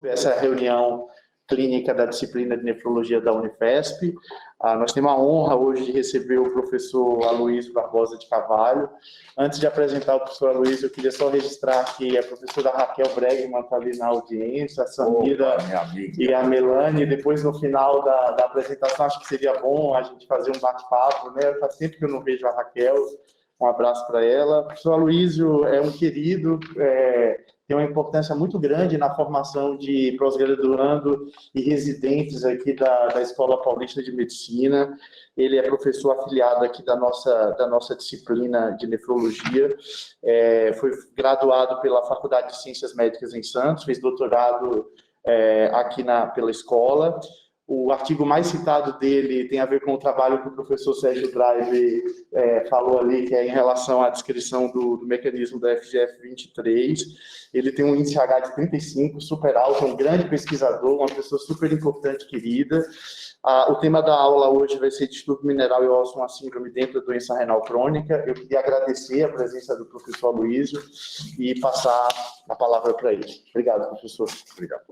essa reunião clínica da disciplina de nefrologia da Unifesp. Nós temos a honra hoje de receber o professor Aloysio Barbosa de Carvalho. Antes de apresentar o professor Aloysio, eu queria só registrar que a professora Raquel Bregman está ali na audiência, a Samira e a Melanie. Depois, no final da apresentação, acho que seria bom a gente fazer um bate-papo, né? Faz tempo que eu não vejo a Raquel. Um abraço para ela. O professor Aloysio é um querido, tem uma importância muito grande na formação de pós-graduando e residentes aqui da Escola Paulista de Medicina. Ele é professor afiliado aqui da nossa disciplina de nefrologia. Foi graduado pela Faculdade de Ciências Médicas em Santos, fez doutorado aqui pela escola. O artigo mais citado dele tem a ver com o trabalho que o professor Sérgio Drive falou ali, que é em relação à descrição do mecanismo da FGF23. Ele tem um índice H de 35, super alto, é um grande pesquisador, uma pessoa super importante, querida. O tema da aula hoje vai ser distúrbio mineral e ósseo, uma síndrome dentro da doença renal crônica. Eu queria agradecer a presença do professor Aloysio e passar a palavra para ele. Obrigado, professor. Obrigado.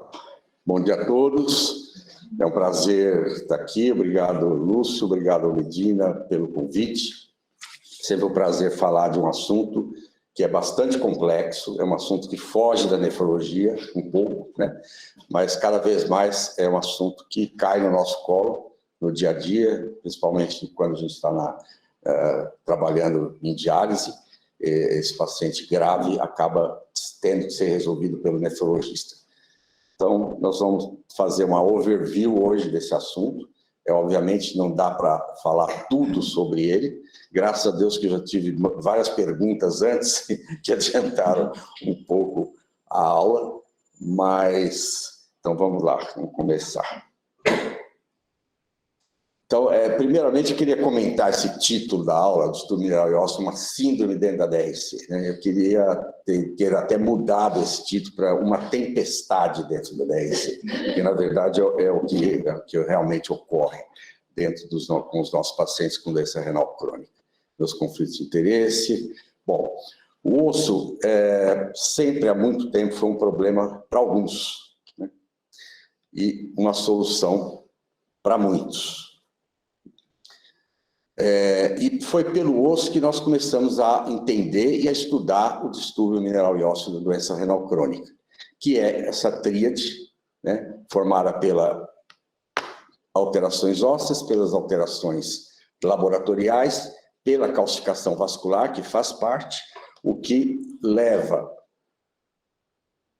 Bom dia a todos. É um prazer estar aqui. Obrigado, Lúcio. Obrigado, Medina, pelo convite. Sempre um prazer falar de um assunto que é bastante complexo, é um assunto que foge da nefrologia um pouco, né? Mas cada vez mais é um assunto que cai no nosso colo, no dia a dia, principalmente quando a gente está trabalhando em diálise. Esse paciente grave acaba tendo que ser resolvido pelo nefrologista. Então, nós vamos fazer uma overview hoje desse assunto. Obviamente, não dá para falar tudo sobre ele. Graças a Deus que eu já tive várias perguntas antes que adiantaram um pouco a aula. Mas, então vamos lá, vamos começar. Então, primeiramente, eu queria comentar esse título da aula, distúrbio mineral e ósseo, uma síndrome dentro da DRC, né? Eu queria ter até mudado esse título para uma tempestade dentro da DRC, que, na verdade, é o que realmente ocorre dentro com os nossos pacientes com doença renal crônica. Meus conflitos de interesse. Bom, o osso, sempre há muito tempo, foi um problema para alguns, né? E uma solução para muitos. E foi pelo osso que nós começamos a entender e a estudar o distúrbio mineral e ósseo da doença renal crônica, que é essa tríade, né, formada pelas alterações ósseas, pelas alterações laboratoriais, pela calcificação vascular, que faz parte, o que leva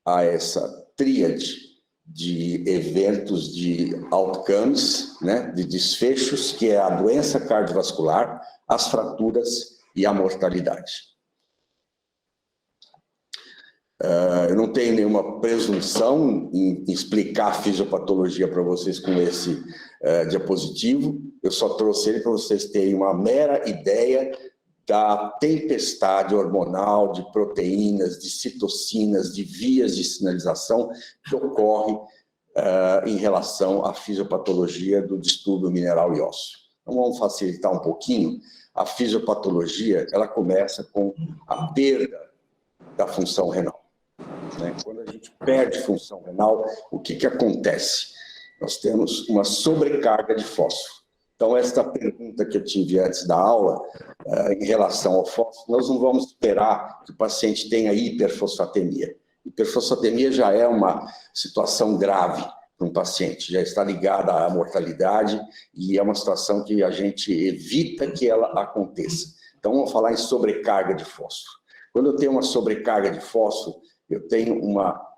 a essa tríade de eventos de outcomes, né, de desfechos, que é a doença cardiovascular, as fraturas e a mortalidade. Eu não tenho nenhuma presunção em explicar a fisiopatologia para vocês com esse diapositivo, eu só trouxe ele para vocês terem uma mera ideia da tempestade hormonal, de proteínas, de citocinas, de vias de sinalização que ocorre em relação à fisiopatologia do distúrbio mineral e ósseo. Então, vamos facilitar um pouquinho. A fisiopatologia, ela começa com a perda da função renal, né? Quando a gente perde função renal, o que acontece? Nós temos uma sobrecarga de fósforo. Então, esta pergunta que eu tive antes da aula, em relação ao fósforo, nós não vamos esperar que o paciente tenha hiperfosfatemia. Hiperfosfatemia já é uma situação grave para um paciente, já está ligada à mortalidade e é uma situação que a gente evita que ela aconteça. Então, vamos falar em sobrecarga de fósforo. Quando eu tenho uma sobrecarga de fósforo, eu tenho uma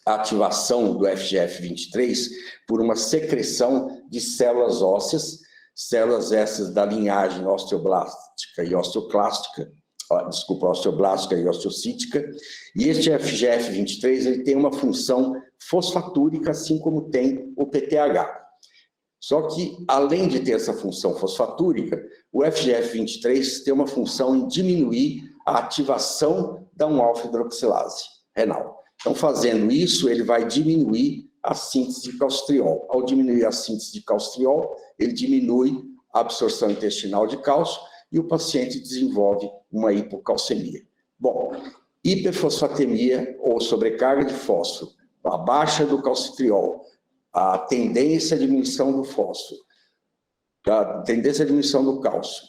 ativação do FGF23 por uma secreção de células ósseas, células essas da linhagem osteoblástica e osteoclástica, osteoblástica e osteocítica, e este FGF23 ele tem uma função fosfatúrica, assim como tem o PTH. Só que, além de ter essa função fosfatúrica, o FGF23 tem uma função em diminuir a ativação da 1-alfa-hidroxilase renal. Então, fazendo isso, ele vai diminuir a síntese de calcitriol. Ao diminuir a síntese de calcitriol, ele diminui a absorção intestinal de cálcio e o paciente desenvolve uma hipocalcemia. Bom, hiperfosfatemia ou sobrecarga de fósforo a baixa do calcitriol, a tendência à diminuição do fósforo, a tendência à diminuição do cálcio,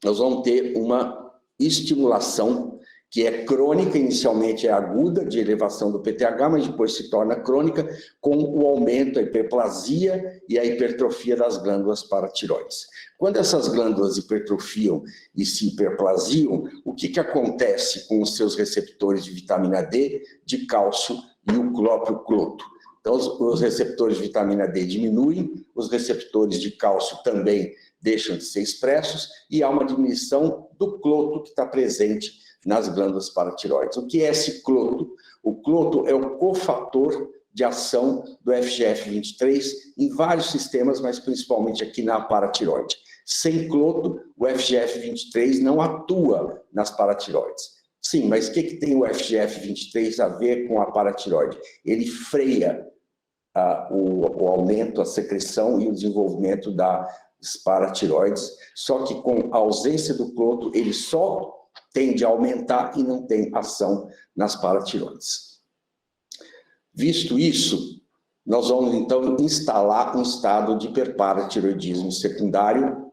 nós vamos ter uma estimulação que é crônica, inicialmente é aguda, de elevação do PTH, mas depois se torna crônica com o aumento, a hiperplasia e a hipertrofia das glândulas paratireoides. Quando essas glândulas hipertrofiam e se hiperplasiam, o que acontece com os seus receptores de vitamina D, de cálcio e o próprio cloto? Então, os receptores de vitamina D diminuem, os receptores de cálcio também deixam de ser expressos e há uma diminuição do cloto que está presente nas glândulas paratireoides. O que é esse cloto? O cloto é o cofator de ação do FGF23 em vários sistemas, mas principalmente aqui na paratireoide. Sem cloto, o FGF23 não atua nas paratireoides. Sim, mas o que tem o FGF23 a ver com a paratireoide? Ele freia o aumento, a secreção e o desenvolvimento das paratireoides, só que com a ausência do cloto, ele só tende a aumentar e não tem ação nas paratireoides. Visto isso, nós vamos então instalar um estado de hiperparatireoidismo secundário,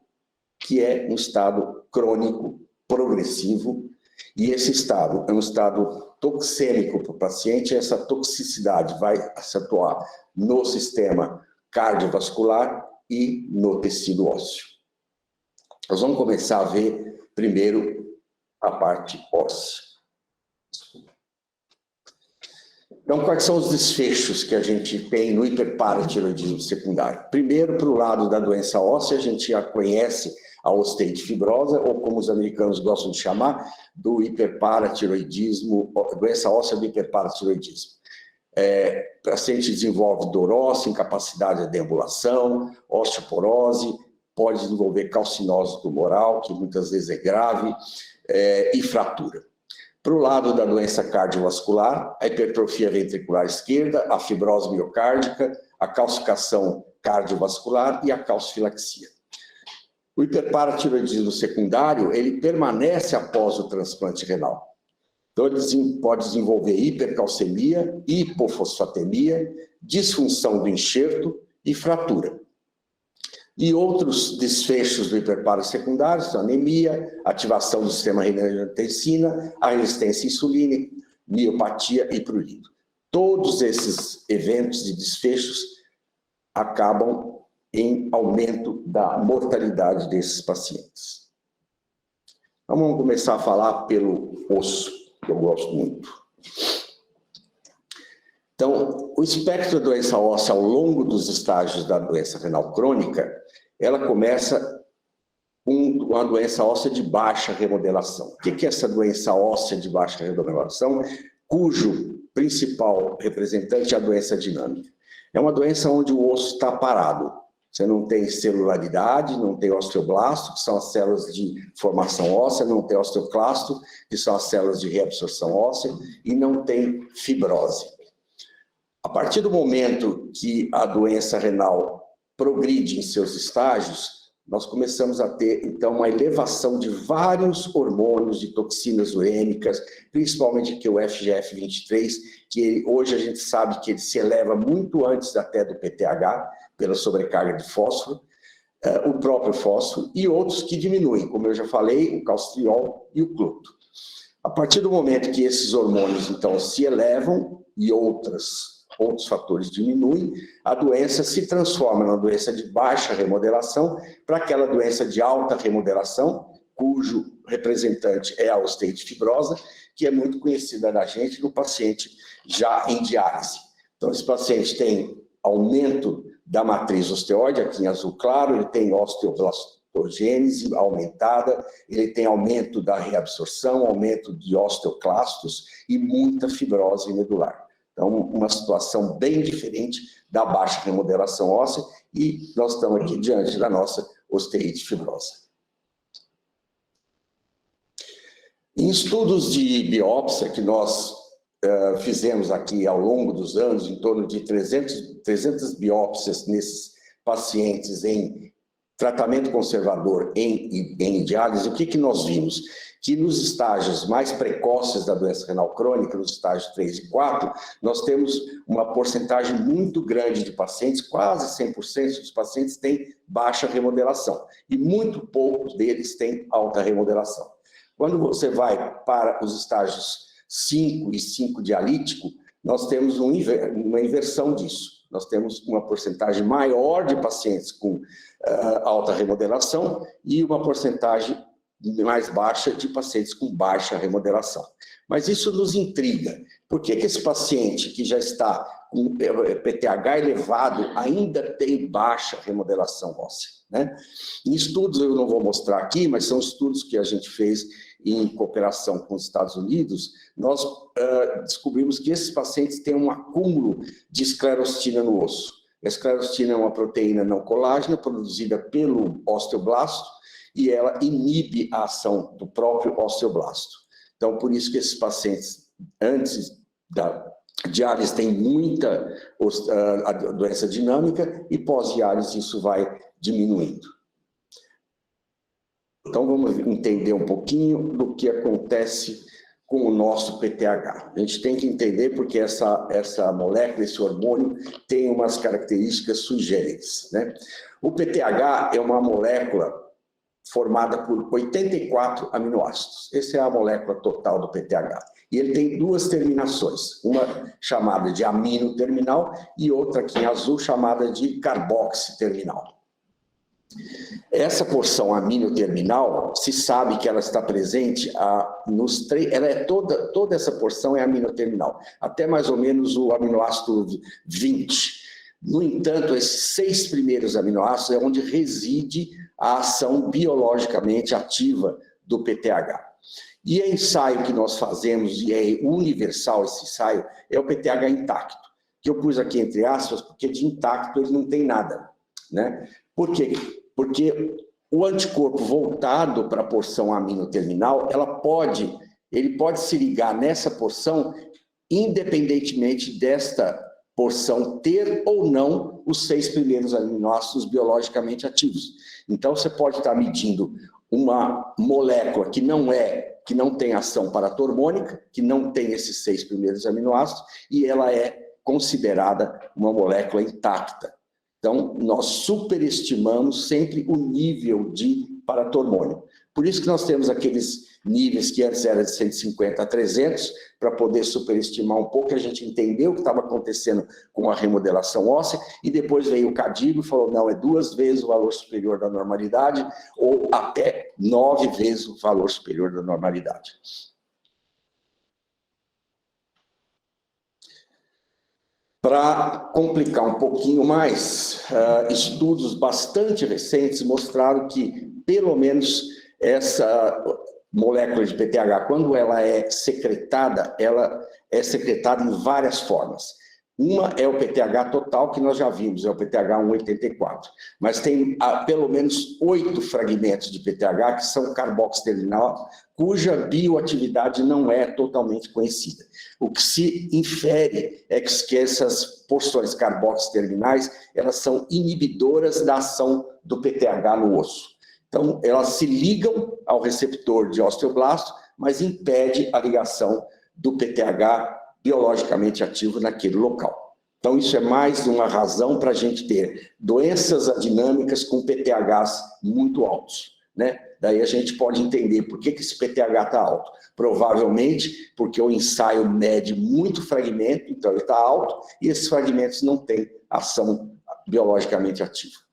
que é um estado crônico, progressivo, e esse estado é um estado toxêmico para o paciente, essa toxicidade vai se atuar no sistema cardiovascular e no tecido ósseo. Nós vamos começar a ver primeiro a parte óssea. Então, quais são os desfechos que a gente tem no hiperparatireoidismo secundário? Primeiro, para o lado da doença óssea, a gente já conhece a osteite fibrosa, ou como os americanos gostam de chamar, do hiperparatireoidismo, doença óssea do hiperparatireoidismo. O paciente desenvolve dor óssea, incapacidade de deambulação, osteoporose, pode desenvolver calcinose tumoral, que muitas vezes é grave, e fratura. Para o lado da doença cardiovascular, a hipertrofia ventricular esquerda, a fibrose miocárdica, a calcificação cardiovascular e a calcifilaxia. O hiperparatireoidismo secundário, ele permanece após o transplante renal. Então, ele pode desenvolver hipercalcemia, hipofosfatemia, disfunção do enxerto e fratura. E outros desfechos do hiperparo secundário são anemia, ativação do sistema renina-angiotensina, a resistência insulínica, miopatia e prurido. Todos esses eventos e desfechos acabam em aumento da mortalidade desses pacientes. Então, vamos começar a falar pelo osso, que eu gosto muito. Então, o espectro da doença óssea ao longo dos estágios da doença renal crônica, ela começa com uma doença óssea de baixa remodelação. O que é essa doença óssea de baixa remodelação, cujo principal representante é a doença dinâmica? É uma doença onde o osso está parado. Você não tem celularidade, não tem osteoblasto, que são as células de formação óssea, não tem osteoclasto, que são as células de reabsorção óssea, e não tem fibrose. A partir do momento que a doença renal progride em seus estágios, nós começamos a ter, então, uma elevação de vários hormônios, de toxinas urêmicas, principalmente aqui o FGF23, que hoje a gente sabe que ele se eleva muito antes até do PTH, pela sobrecarga de fósforo, o próprio fósforo, e outros que diminuem, como eu já falei, o calcitriol e o cloto. A partir do momento que esses hormônios, então, se elevam e outros fatores diminuem, a doença se transforma numa doença de baixa remodelação para aquela doença de alta remodelação, cujo representante é a osteite fibrosa, que é muito conhecida da gente no paciente já em diálise. Então, esse paciente tem aumento da matriz osteoide, aqui em azul claro, ele tem osteoblastogênese aumentada, ele tem aumento da reabsorção, aumento de osteoclastos e muita fibrose medular. Então, uma situação bem diferente da baixa remodelação óssea, e nós estamos aqui diante da nossa osteite fibrosa. Em estudos de biópsia que nós fizemos aqui ao longo dos anos, em torno de 300 biópsias nesses pacientes em tratamento conservador em diálise, o que nós vimos? que nos estágios mais precoces da doença renal crônica, nos estágios 3 e 4, nós temos uma porcentagem muito grande de pacientes, quase 100% dos pacientes têm baixa remodelação, e muito poucos deles têm alta remodelação. Quando você vai para os estágios 5 e 5 dialítico, nós temos uma inversão disso. Nós temos uma porcentagem maior de pacientes com alta remodelação e uma porcentagem mais baixa de pacientes com baixa remodelação. Mas isso nos intriga. Por que esse paciente que já está com PTH elevado ainda tem baixa remodelação óssea, né? Em estudos, eu não vou mostrar aqui, mas são estudos que a gente fez em cooperação com os Estados Unidos, nós descobrimos que esses pacientes têm um acúmulo de esclerostina no osso. A esclerostina é uma proteína não colágena produzida pelo osteoblasto e ela inibe a ação do próprio osteoblasto. Então, por isso que esses pacientes, antes da diálise, têm muita a doença dinâmica e pós-diálise isso vai diminuindo. Então, vamos entender um pouquinho do que acontece com o nosso PTH. A gente tem que entender porque essa molécula, esse hormônio, tem umas características sui generis, né? O PTH é uma molécula formada por 84 aminoácidos. Essa é a molécula total do PTH. E ele tem duas terminações, uma chamada de amino terminal e outra aqui em azul chamada de carboxi terminal. Essa porção amino terminal, se sabe que ela está presente nos três, ela é toda essa porção é amino terminal, até mais ou menos o aminoácido 20. No entanto, esses 6 primeiros aminoácidos é onde reside a ação biologicamente ativa do PTH. E o ensaio que nós fazemos, e é universal esse ensaio, é o PTH intacto, que eu pus aqui entre aspas, porque de intacto ele não tem nada, né? Por quê? Porque o anticorpo voltado para a porção amino terminal, ele pode se ligar nessa porção independentemente desta porção ter ou não os 6 primeiros aminoácidos biologicamente ativos. Então, você pode estar medindo uma molécula que não tem ação paratormônica, que não tem esses 6 primeiros aminoácidos, e ela é considerada uma molécula intacta. Então, nós superestimamos sempre o nível de paratormônio. Por isso que nós temos aqueles níveis que antes eram de 150 a 300, para poder superestimar um pouco, a gente entendeu o que estava acontecendo com a remodelação óssea, e depois veio o CADIGO e falou, não, é 2 vezes o valor superior da normalidade, ou até 9 vezes o valor superior da normalidade. Para complicar um pouquinho mais, estudos bastante recentes mostraram que, pelo menos, essa molécula de PTH, quando ela é secretada em várias formas. Uma é o PTH total, que nós já vimos, é o PTH 184. Mas tem pelo menos 8 fragmentos de PTH que são carboxiterminal, cuja bioatividade não é totalmente conhecida. O que se infere é que essas porções carboxiterminais, elas são inibidoras da ação do PTH no osso. Então, elas se ligam ao receptor de osteoblasto, mas impede a ligação do PTH biologicamente ativo naquele local. Então, isso é mais uma razão para a gente ter doenças adinâmicas com PTHs muito altos, né? Daí a gente pode entender por que esse PTH está alto. Provavelmente porque o ensaio mede muito fragmento, então ele está alto, e esses fragmentos não têm ação biologicamente ativa.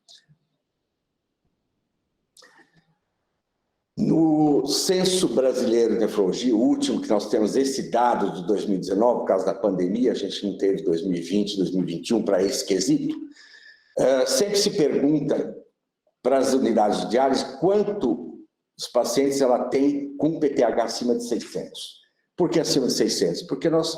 No Censo Brasileiro de Nefrologia, o último que nós temos, esse dado de 2019, por causa da pandemia, a gente não teve 2020, 2021 para esse quesito, sempre se pergunta para as unidades de diálise quanto os pacientes ela tem com PTH acima de 600. Por que acima de 600? Porque nós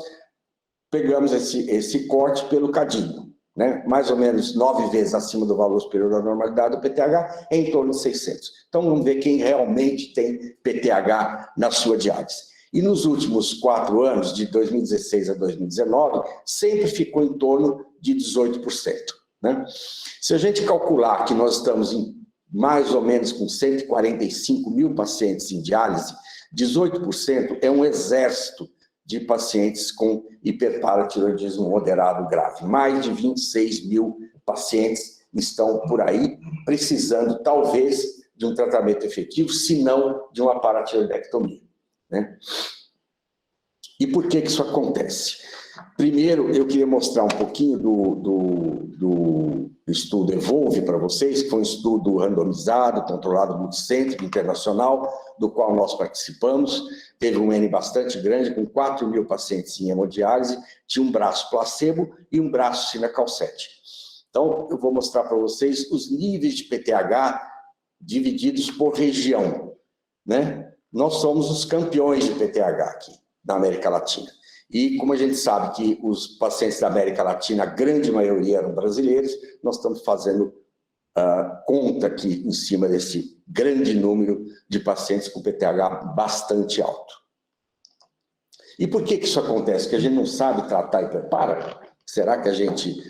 pegamos esse corte pelo CADIGO, né? Mais ou menos 9 vezes acima do valor superior da normalidade do PTH, é em torno de 600. Então, vamos ver quem realmente tem PTH na sua diálise. E nos últimos 4 anos, de 2016 a 2019, sempre ficou em torno de 18%. Né? Se a gente calcular que nós estamos em mais ou menos com 145 mil pacientes em diálise, 18% é um exército de pacientes com hiperparatiroidismo moderado grave. Mais de 26 mil pacientes estão por aí precisando, talvez, de um tratamento efetivo, se não de uma paratiroidectomia, né? E por que isso acontece? Primeiro, eu queria mostrar um pouquinho do estudo EVOLVE para vocês, que foi um estudo randomizado, controlado, multicêntrico, internacional, do qual nós participamos. Teve um N bastante grande, com 4 mil pacientes em hemodiálise, tinha um braço placebo e um braço cinacalcete. Então, eu vou mostrar para vocês os níveis de PTH divididos por região, né? Nós somos os campeões de PTH aqui, na América Latina. E como a gente sabe que os pacientes da América Latina, a grande maioria eram brasileiros, nós estamos fazendo conta aqui em cima desse grande número de pacientes com PTH bastante alto. E por que isso acontece? Que a gente não sabe tratar hiperpara? Será que a gente...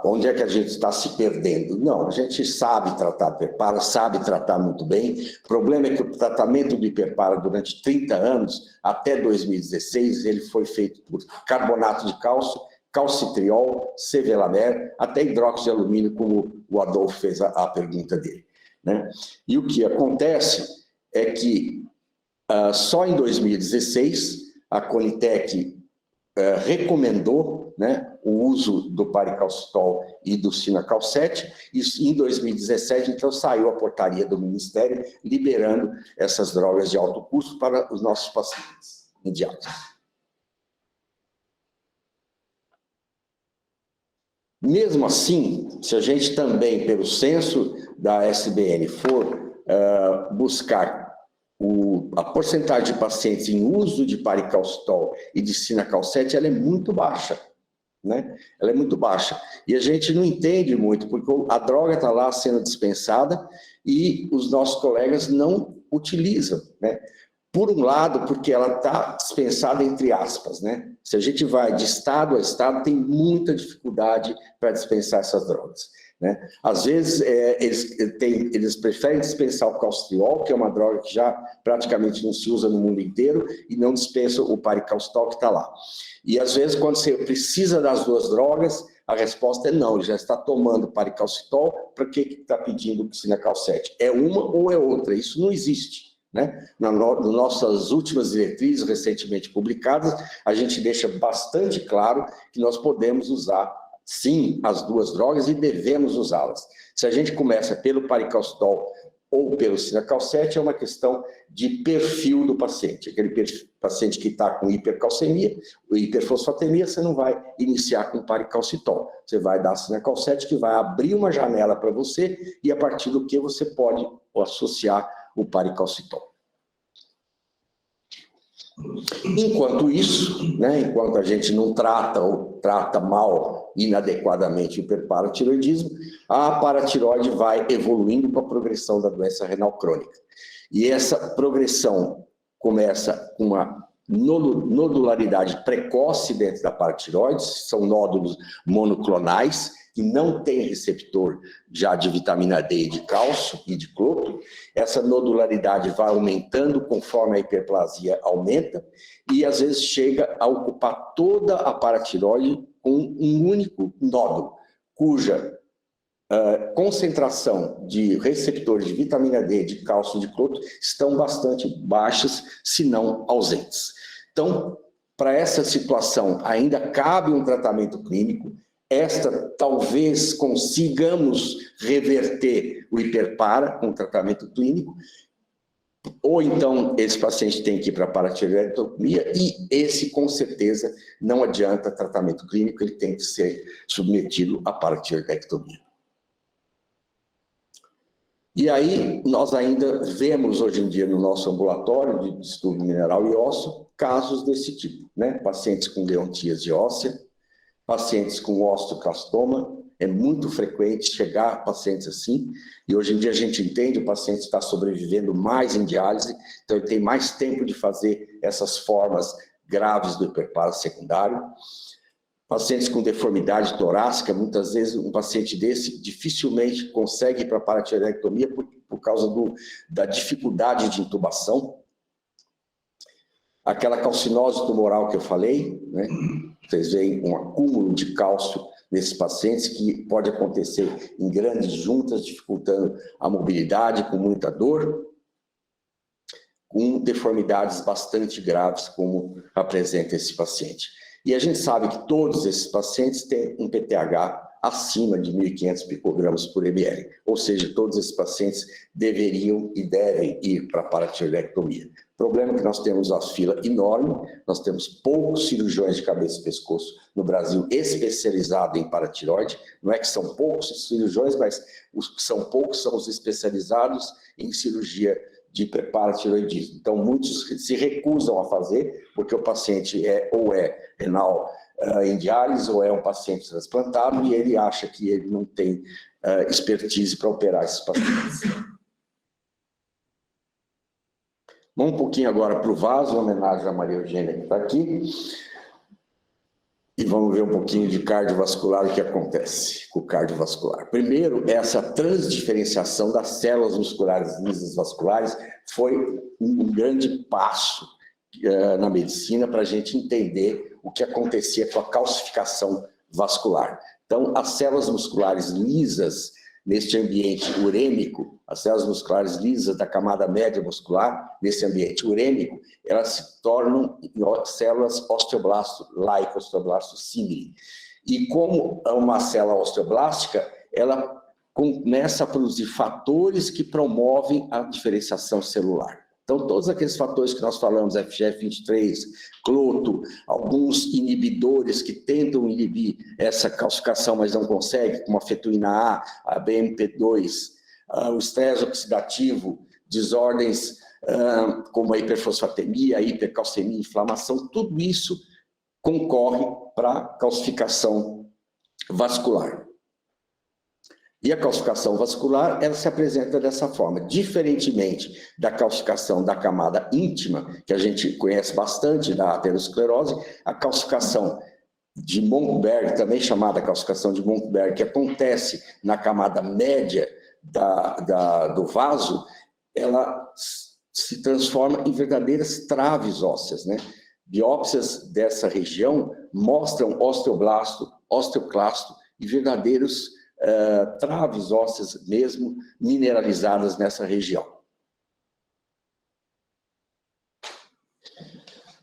onde é que a gente está se perdendo? Não, a gente sabe tratar hiperpara, sabe tratar muito bem. O problema é que o tratamento do hiperpara durante 30 anos, até 2016, ele foi feito por carbonato de cálcio, calcitriol, sevelamer, até hidróxido de alumínio, como o Adolfo fez a pergunta dele, né? E o que acontece é que só em 2016 a Conitec recomendou, né, o uso do paricalcitol e do cinacalcete. Isso em 2017, então, saiu a portaria do Ministério liberando essas drogas de alto custo para os nossos pacientes em diálise. Mesmo assim, se a gente também, pelo censo da SBN, for buscar a porcentagem de pacientes em uso de paricalcitol e de cinacalcete, ela é muito baixa, né? Ela é muito baixa. E a gente não entende muito, porque a droga está lá sendo dispensada e os nossos colegas não utilizam, né? Por um lado, porque ela está dispensada entre aspas, né? Se a gente vai de estado a estado, tem muita dificuldade para dispensar essas drogas, né? Às vezes, eles preferem dispensar o calcitriol, que é uma droga que já praticamente não se usa no mundo inteiro, e não dispensam o paricalcitol que está lá. E às vezes, quando você precisa das duas drogas, a resposta é não, ele já está tomando paricalcitol, para que está pedindo cinacalcete? É uma ou é outra? Isso não existe, né? Nas nossas últimas diretrizes, recentemente publicadas, a gente deixa bastante claro que nós podemos usar, sim, as duas drogas e devemos usá-las. Se a gente começa pelo paricalcitol ou pelo cinacalcete, é uma questão de perfil do paciente. Aquele paciente que está com hipercalcemia, hiperfosfatemia, você não vai iniciar com paricalcitol. Você vai dar cinacalcete, que vai abrir uma janela para você, e a partir do que você pode associar o paricalcitol. Enquanto isso, né, enquanto a gente não trata ou trata mal, inadequadamente, o hiperparatiroidismo, a paratiroide vai evoluindo com a progressão da doença renal crônica. E essa progressão começa com uma nodularidade precoce dentro da paratiroide, são nódulos monoclonais, que não tem receptor já de vitamina D e de cálcio e de cloro. Essa nodularidade vai aumentando conforme a hiperplasia aumenta e às vezes chega a ocupar toda a paratiroide com um único nódulo, cuja concentração de receptores de vitamina D, de cálcio e de cloro estão bastante baixas, se não ausentes. Então, para essa situação, ainda cabe um tratamento clínico. Talvez consigamos reverter o hiperpara com tratamento clínico, ou então esse paciente tem que ir para a paratiroidectomia, e esse, com certeza, não adianta tratamento clínico, ele tem que ser submetido à paratiroidectomia. E aí, nós ainda vemos hoje em dia no nosso ambulatório de estudo mineral e ósseo, casos desse tipo, né? Pacientes com leontíase óssea, pacientes com osteoclastoma, é muito frequente chegar a pacientes assim, e hoje em dia a gente entende, o paciente está sobrevivendo mais em diálise, então ele tem mais tempo de fazer essas formas graves do hiperpara secundário. Pacientes com deformidade torácica, muitas vezes um paciente desse dificilmente consegue ir para a paratiroidectomia por causa da dificuldade de intubação, Aquela calcinose tumoral que eu falei, né? Vocês veem um acúmulo de cálcio nesses pacientes que pode acontecer em grandes juntas, dificultando a mobilidade, com muita dor, com deformidades bastante graves, como apresenta esse paciente. E a gente sabe que todos esses pacientes têm um PTH acima de 1.500 picogramas por ml, ou seja, todos esses pacientes deveriam e devem ir para a paratiroidectomia. O problema é que nós temos uma fila enorme, nós temos poucos cirurgiões de cabeça e pescoço no Brasil especializados em paratiroide. Não é que são poucos cirurgiões, mas os que são poucos são os especializados em cirurgia de paratiroidismo. Então, muitos se recusam a fazer, porque o paciente ou é renal em diálise ou é um paciente transplantado e ele acha que ele não tem expertise para operar esses pacientes. Vamos um pouquinho agora para o vaso, homenagem à Maria Eugênia que está aqui. E vamos ver um pouquinho de cardiovascular, o que acontece com o cardiovascular. Primeiro, essa transdiferenciação das células musculares lisas vasculares foi um grande passo na medicina para a gente entender o que acontecia com a calcificação vascular. Então, as células musculares lisas neste ambiente urêmico, as células musculares lisas da camada média muscular, nesse ambiente urêmico, elas se tornam células osteoblasto-like, osteoblasto-simile. E como é uma célula osteoblástica, ela começa a produzir fatores que promovem a diferenciação celular. Então, todos aqueles fatores que nós falamos, FGF23, cloto, alguns inibidores que tentam inibir essa calcificação, mas não conseguem, como a fetuína A, a BMP2, o estresse oxidativo, desordens como a hiperfosfatemia, a hipercalcemia, inflamação, tudo isso concorre para a calcificação vascular. E a calcificação vascular, ela se apresenta dessa forma. Diferentemente da calcificação da camada íntima, que a gente conhece bastante da aterosclerose, a calcificação de Monckeberg, também chamada calcificação de Monckeberg, que acontece na camada média do vaso, ela se transforma em verdadeiras traves ósseas, né? Biópsias dessa região mostram osteoblasto, osteoclasto e verdadeiros traves ósseas mesmo mineralizadas nessa região.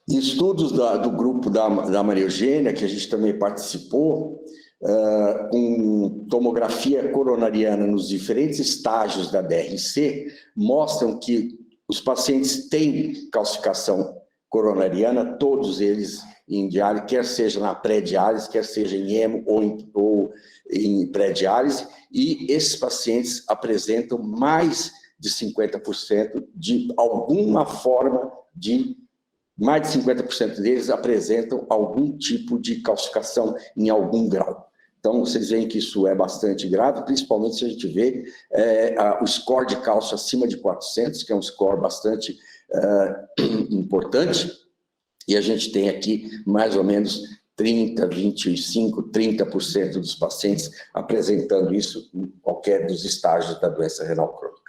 Em estudos do grupo da Maria Eugênia, que a gente também participou, com tomografia coronariana nos diferentes estágios da DRC, mostram que os pacientes têm calcificação coronariana, todos eles em diálise, quer seja na pré-diálise, quer seja em hemo ou em pré-diálise, e esses pacientes apresentam mais de 50% de alguma forma de... Mais de 50% deles apresentam algum tipo de calcificação em algum grau. Então, vocês veem que isso é bastante grave, principalmente se a gente vê o score de cálcio acima de 400, que é um score bastante importante, e a gente tem aqui mais ou menos 30, 25, 30% dos pacientes apresentando isso em qualquer dos estágios da doença renal crônica.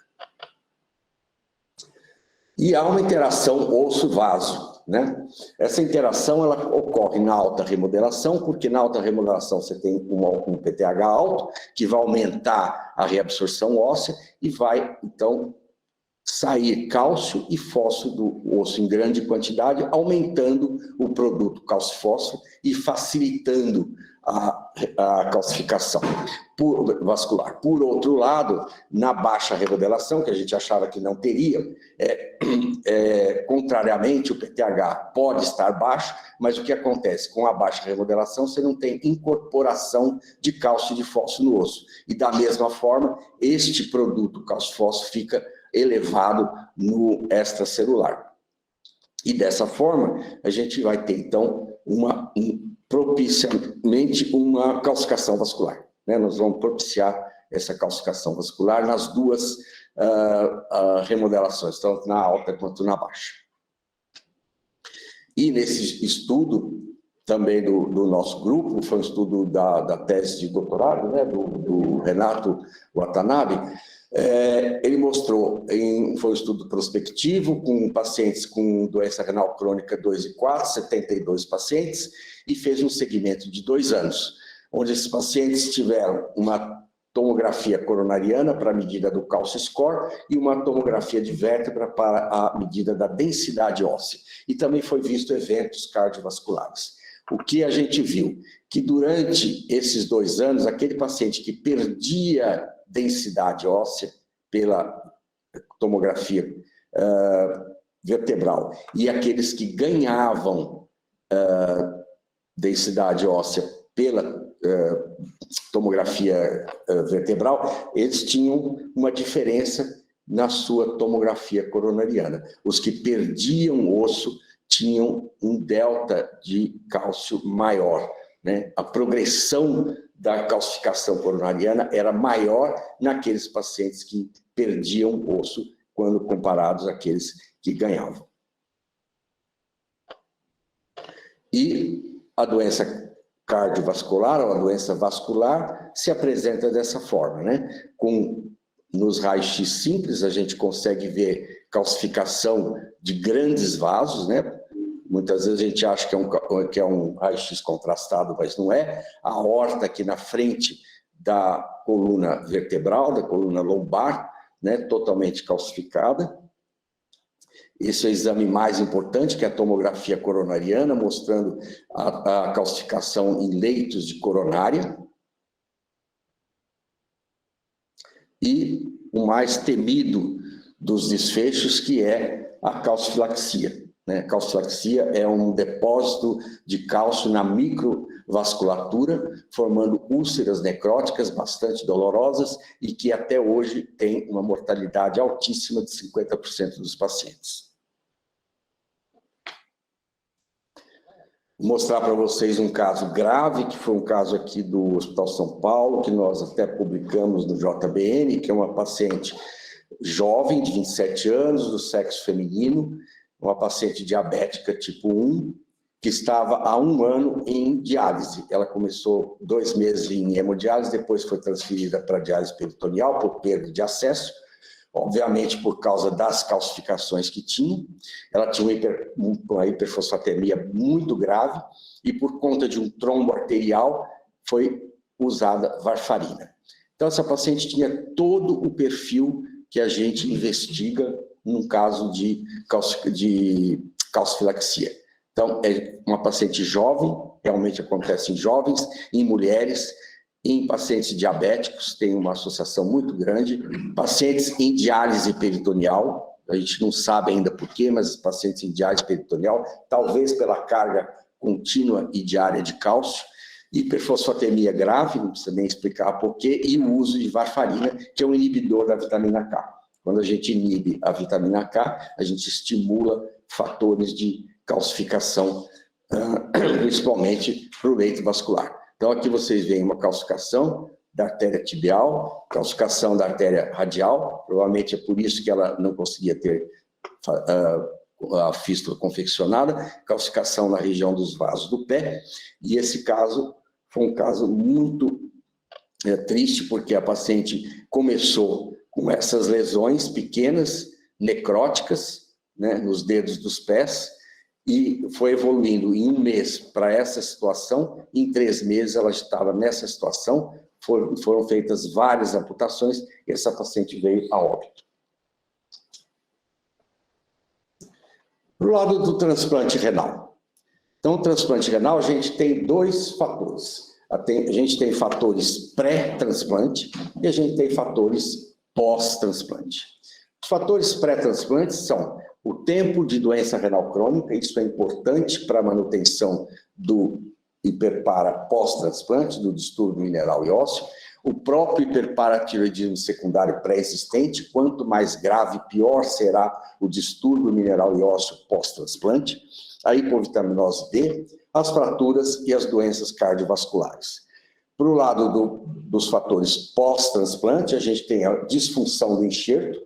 E há uma interação osso-vaso, né? Essa interação ela ocorre na alta remodelação, porque na alta remodelação você tem um PTH alto, que vai aumentar a reabsorção óssea e vai, então, sair cálcio e fósforo do osso em grande quantidade, aumentando o produto cálcio-fósforo e facilitando a calcificação vascular. Por outro lado, na baixa remodelação, que a gente achava que não teria, contrariamente, o PTH pode estar baixo, mas o que acontece? Com a baixa remodelação, você não tem incorporação de cálcio e de fósforo no osso. E da mesma forma, este produto cálcio-fósforo fica elevado no extracelular. E dessa forma, a gente vai ter, então, propiciamente uma calcificação vascular, né? Nós vamos propiciar essa calcificação vascular nas duas remodelações, tanto na alta quanto na baixa. E nesse estudo, também do nosso grupo, foi um estudo da tese de doutorado, né, do Renato Watanabe. Ele mostrou, foi um estudo prospectivo, com pacientes com doença renal crônica 2 e 4, 72 pacientes, e fez um segmento de 2 anos, onde esses pacientes tiveram uma tomografia coronariana para a medida do cálcio score e uma tomografia de vértebra para a medida da densidade óssea. E também foi visto eventos cardiovasculares. O que a gente viu? Que durante esses 2 anos, aquele paciente que perdia densidade óssea pela tomografia vertebral e aqueles que ganhavam densidade óssea pela tomografia vertebral, eles tinham uma diferença na sua tomografia coronariana. Os que perdiam osso tinham um delta de cálcio maior, né? A progressão da calcificação coronariana era maior naqueles pacientes que perdiam osso quando comparados àqueles que ganhavam. E a doença cardiovascular, ou a doença vascular, se apresenta dessa forma, né? Nos raios-x simples, a gente consegue ver calcificação de grandes vasos, né? Muitas vezes a gente acha que é um raio-x contrastado, mas não é. A aorta aqui na frente da coluna vertebral, da coluna lombar, né? Totalmente calcificada. Esse é o exame mais importante, que é a tomografia coronariana, mostrando a calcificação em leitos de coronária. E o mais temido dos desfechos, que é a calcifilaxia. A calcifilaxia é um depósito de cálcio na microvasculatura, formando úlceras necróticas bastante dolorosas e que até hoje tem uma mortalidade altíssima de 50% dos pacientes. Vou mostrar para vocês um caso grave, que foi um caso aqui do Hospital São Paulo, que nós até publicamos no JBN, que é uma paciente jovem, de 27 anos, do sexo feminino, uma paciente diabética tipo 1, que estava há 1 ano em diálise. Ela começou 2 meses em hemodiálise, depois foi transferida para diálise peritoneal por perda de acesso, obviamente por causa das calcificações que tinha. Ela tinha uma hiperfosfatemia muito grave e por conta de um trombo arterial foi usada varfarina. Então essa paciente tinha todo o perfil que a gente investiga num caso de calcifilaxia. Então é uma paciente jovem, realmente acontece em jovens, em mulheres, em pacientes diabéticos, tem uma associação muito grande, pacientes em diálise peritoneal, a gente não sabe ainda por quê, mas pacientes em diálise peritoneal, talvez pela carga contínua e diária de cálcio, hiperfosfatemia grave, não precisa nem explicar por quê, e o uso de varfarina, que é um inibidor da vitamina K. Quando a gente inibe a vitamina K, a gente estimula fatores de calcificação, principalmente para o leito vascular. Então, aqui vocês veem uma calcificação da artéria tibial, calcificação da artéria radial, provavelmente é por isso que ela não conseguia ter a fístula confeccionada, calcificação na região dos vasos do pé, e esse caso foi um caso muito triste, porque a paciente começou com essas lesões pequenas, necróticas, né, nos dedos dos pés, e foi evoluindo em 1 mês para essa situação, em 3 meses ela estava nessa situação, foram feitas várias amputações e essa paciente veio a óbito. Para o lado do transplante renal. Então, o transplante renal, a gente tem 2 fatores. A gente tem fatores pré-transplante e a gente tem fatores pós-transplante. Os fatores pré-transplante são o tempo de doença renal crônica, isso é importante para a manutenção do hiperpara pós-transplante, do distúrbio mineral e ósseo, o próprio hiperparatiroidismo secundário pré-existente, quanto mais grave, pior será o distúrbio mineral e ósseo pós-transplante, a hipovitaminose D, as fraturas e as doenças cardiovasculares. Para o lado dos fatores pós-transplante, a gente tem a disfunção do enxerto,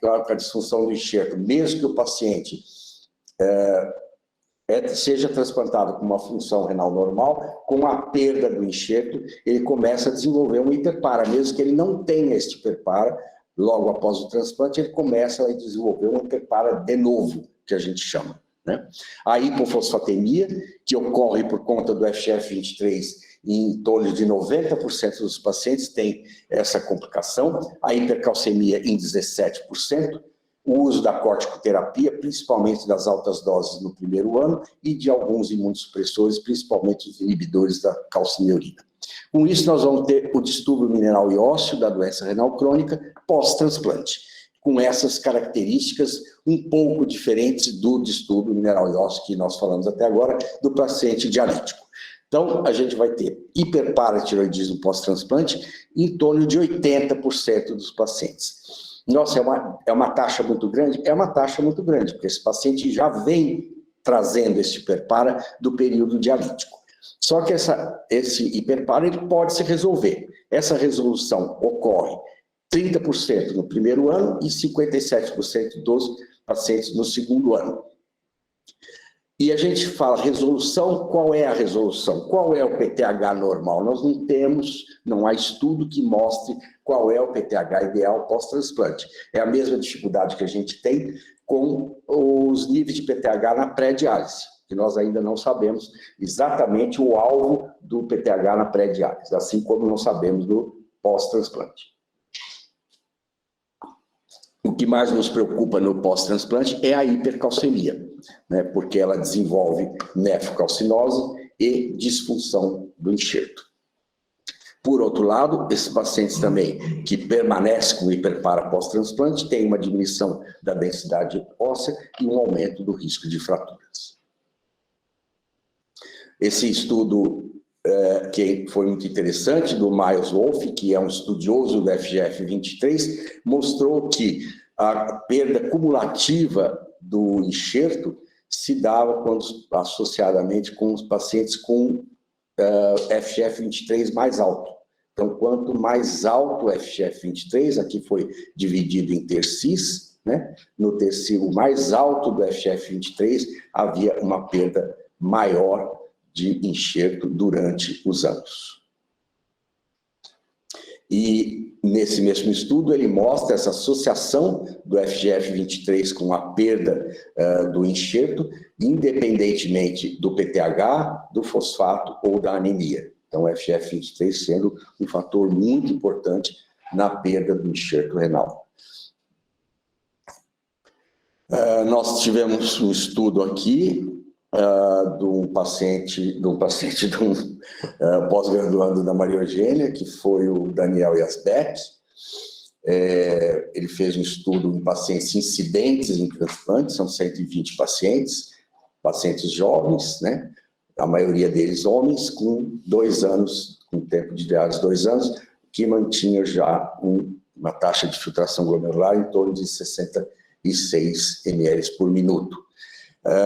a disfunção do enxerto, mesmo que o paciente seja transplantado com uma função renal normal, com a perda do enxerto, ele começa a desenvolver um hiperpara, mesmo que ele não tenha este hiperpara, logo após o transplante, ele começa a desenvolver um hiperpara de novo, que a gente chama, né? A hipofosfatemia, que ocorre por conta do FGF23, em torno de 90% dos pacientes tem essa complicação, a hipercalcemia em 17%, o uso da corticoterapia, principalmente das altas doses no primeiro ano, e de alguns imunossupressores, principalmente os inibidores da calcineurina. Com isso, nós vamos ter o distúrbio mineral e ósseo da doença renal crônica pós-transplante, com essas características um pouco diferentes do distúrbio mineral e ósseo que nós falamos até agora, do paciente dialítico. Então, a gente vai ter hiperparatiroidismo pós-transplante em torno de 80% dos pacientes. Nossa, é uma taxa muito grande? É uma taxa muito grande, porque esse paciente já vem trazendo esse hiperpara do período dialítico. Só que esse hiperpara ele pode se resolver. Essa resolução ocorre 30% no primeiro ano e 57% dos pacientes no segundo ano. E a gente fala resolução, qual é a resolução? Qual é o PTH normal? Nós não há estudo que mostre qual é o PTH ideal pós-transplante. É a mesma dificuldade que a gente tem com os níveis de PTH na pré-diálise, que nós ainda não sabemos exatamente o alvo do PTH na pré-diálise, assim como não sabemos do pós-transplante. O que mais nos preocupa no pós-transplante é a hipercalcemia, né, porque ela desenvolve nefrocalcinose e disfunção do enxerto. Por outro lado, esses pacientes também que permanecem com hiperpara pós-transplante têm uma diminuição da densidade óssea e um aumento do risco de fraturas. Esse estudo que foi muito interessante, do Miles Wolff, que é um estudioso do FGF23, mostrou que a perda cumulativa do enxerto se dava associadamente com os pacientes com FGF23 mais alto. Então, quanto mais alto o FGF23, aqui foi dividido em tercis, né? No tercio mais alto do FGF23 havia uma perda maior de enxerto durante os anos. E nesse mesmo estudo ele mostra essa associação do FGF23 com a perda do enxerto, independentemente do PTH, do fosfato ou da anemia. Então o FGF23 sendo um fator muito importante na perda do enxerto renal. Nós tivemos um estudo aqui de um pós-graduando da Maria Eugênia, que foi o Daniel Yazbek. Ele fez um estudo em pacientes incidentes em transplante, são 120 pacientes jovens, né? A maioria deles homens, com 2 anos, com tempo de diálise 2 anos, que mantinha já uma taxa de filtração glomerular em torno de 66 ml por minuto.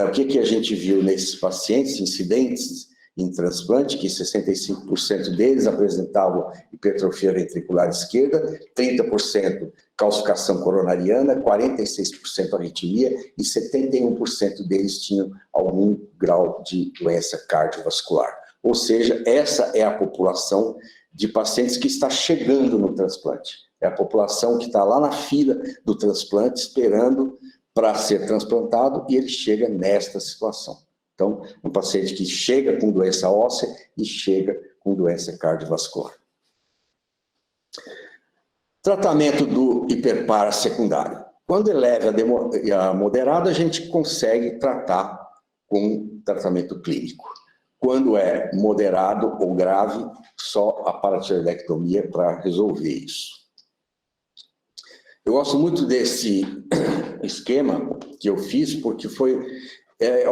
O que a gente viu nesses pacientes incidentes em transplante, que 65% deles apresentavam hipertrofia ventricular esquerda, 30% calcificação coronariana, 46% arritmia e 71% deles tinham algum grau de doença cardiovascular. Ou seja, essa é a população de pacientes que está chegando no transplante. É a população que está lá na fila do transplante esperando para ser transplantado e ele chega nesta situação. Então, um paciente que chega com doença óssea e chega com doença cardiovascular. Tratamento do hiperpara secundário. Quando é leve a moderado, a gente consegue tratar com tratamento clínico. Quando é moderado ou grave, só a paratiroidectomia para resolver isso. Eu gosto muito desse esquema que eu fiz, porque foi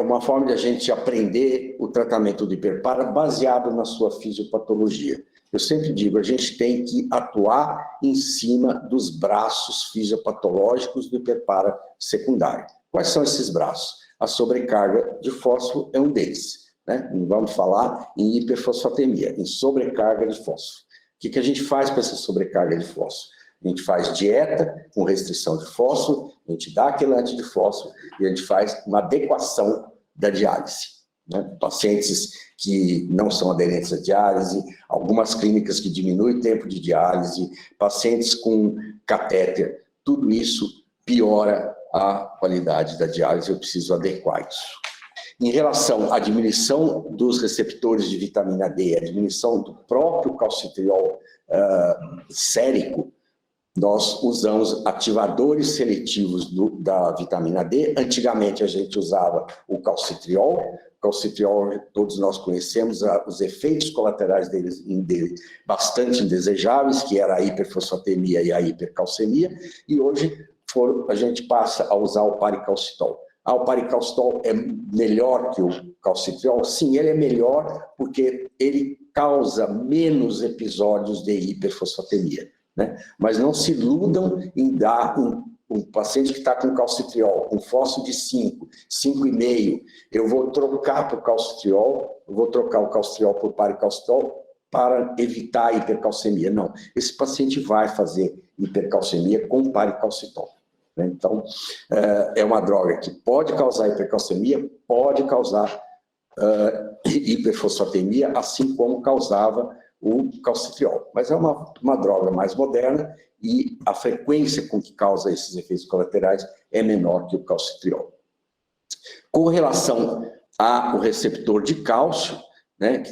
uma forma de a gente aprender o tratamento do hiperpara baseado na sua fisiopatologia. Eu sempre digo, a gente tem que atuar em cima dos braços fisiopatológicos do hiperpara secundário. Quais são esses braços? A sobrecarga de fósforo é um deles, né? Vamos falar em hiperfosfatemia, em sobrecarga de fósforo. O que a gente faz para essa sobrecarga de fósforo? A gente faz dieta com restrição de fósforo, a gente dá quelante de fósforo e a gente faz uma adequação da diálise, né? Pacientes que não são aderentes à diálise, algumas clínicas que diminuem o tempo de diálise, pacientes com catéter, tudo isso piora a qualidade da diálise, eu preciso adequar isso. Em relação à diminuição dos receptores de vitamina D, a diminuição do próprio calcitriol sérico, nós usamos ativadores seletivos da vitamina D. Antigamente a gente usava o calcitriol. O calcitriol, todos nós conhecemos os efeitos colaterais dele bastante indesejáveis, que era a hiperfosfatemia e a hipercalcemia, e hoje a gente passa a usar o paricalcitol. O paricalcitol é melhor que o calcitriol? Sim, ele é melhor porque ele causa menos episódios de hiperfosfatemia, né? Mas não se iludam em dar um paciente que está com calcitriol, com fósforo de 5, 5,5, eu vou trocar para o calcitriol, eu vou trocar o calcitriol por paricalcitol para evitar a hipercalcemia. Não, esse paciente vai fazer hipercalcemia com paricalcitol. Então, é uma droga que pode causar hipercalcemia, pode causar hiperfosfatemia, assim como causava o calcitriol. Mas é uma droga mais moderna e a frequência com que causa esses efeitos colaterais é menor que o calcitriol. Com relação ao receptor de cálcio, né,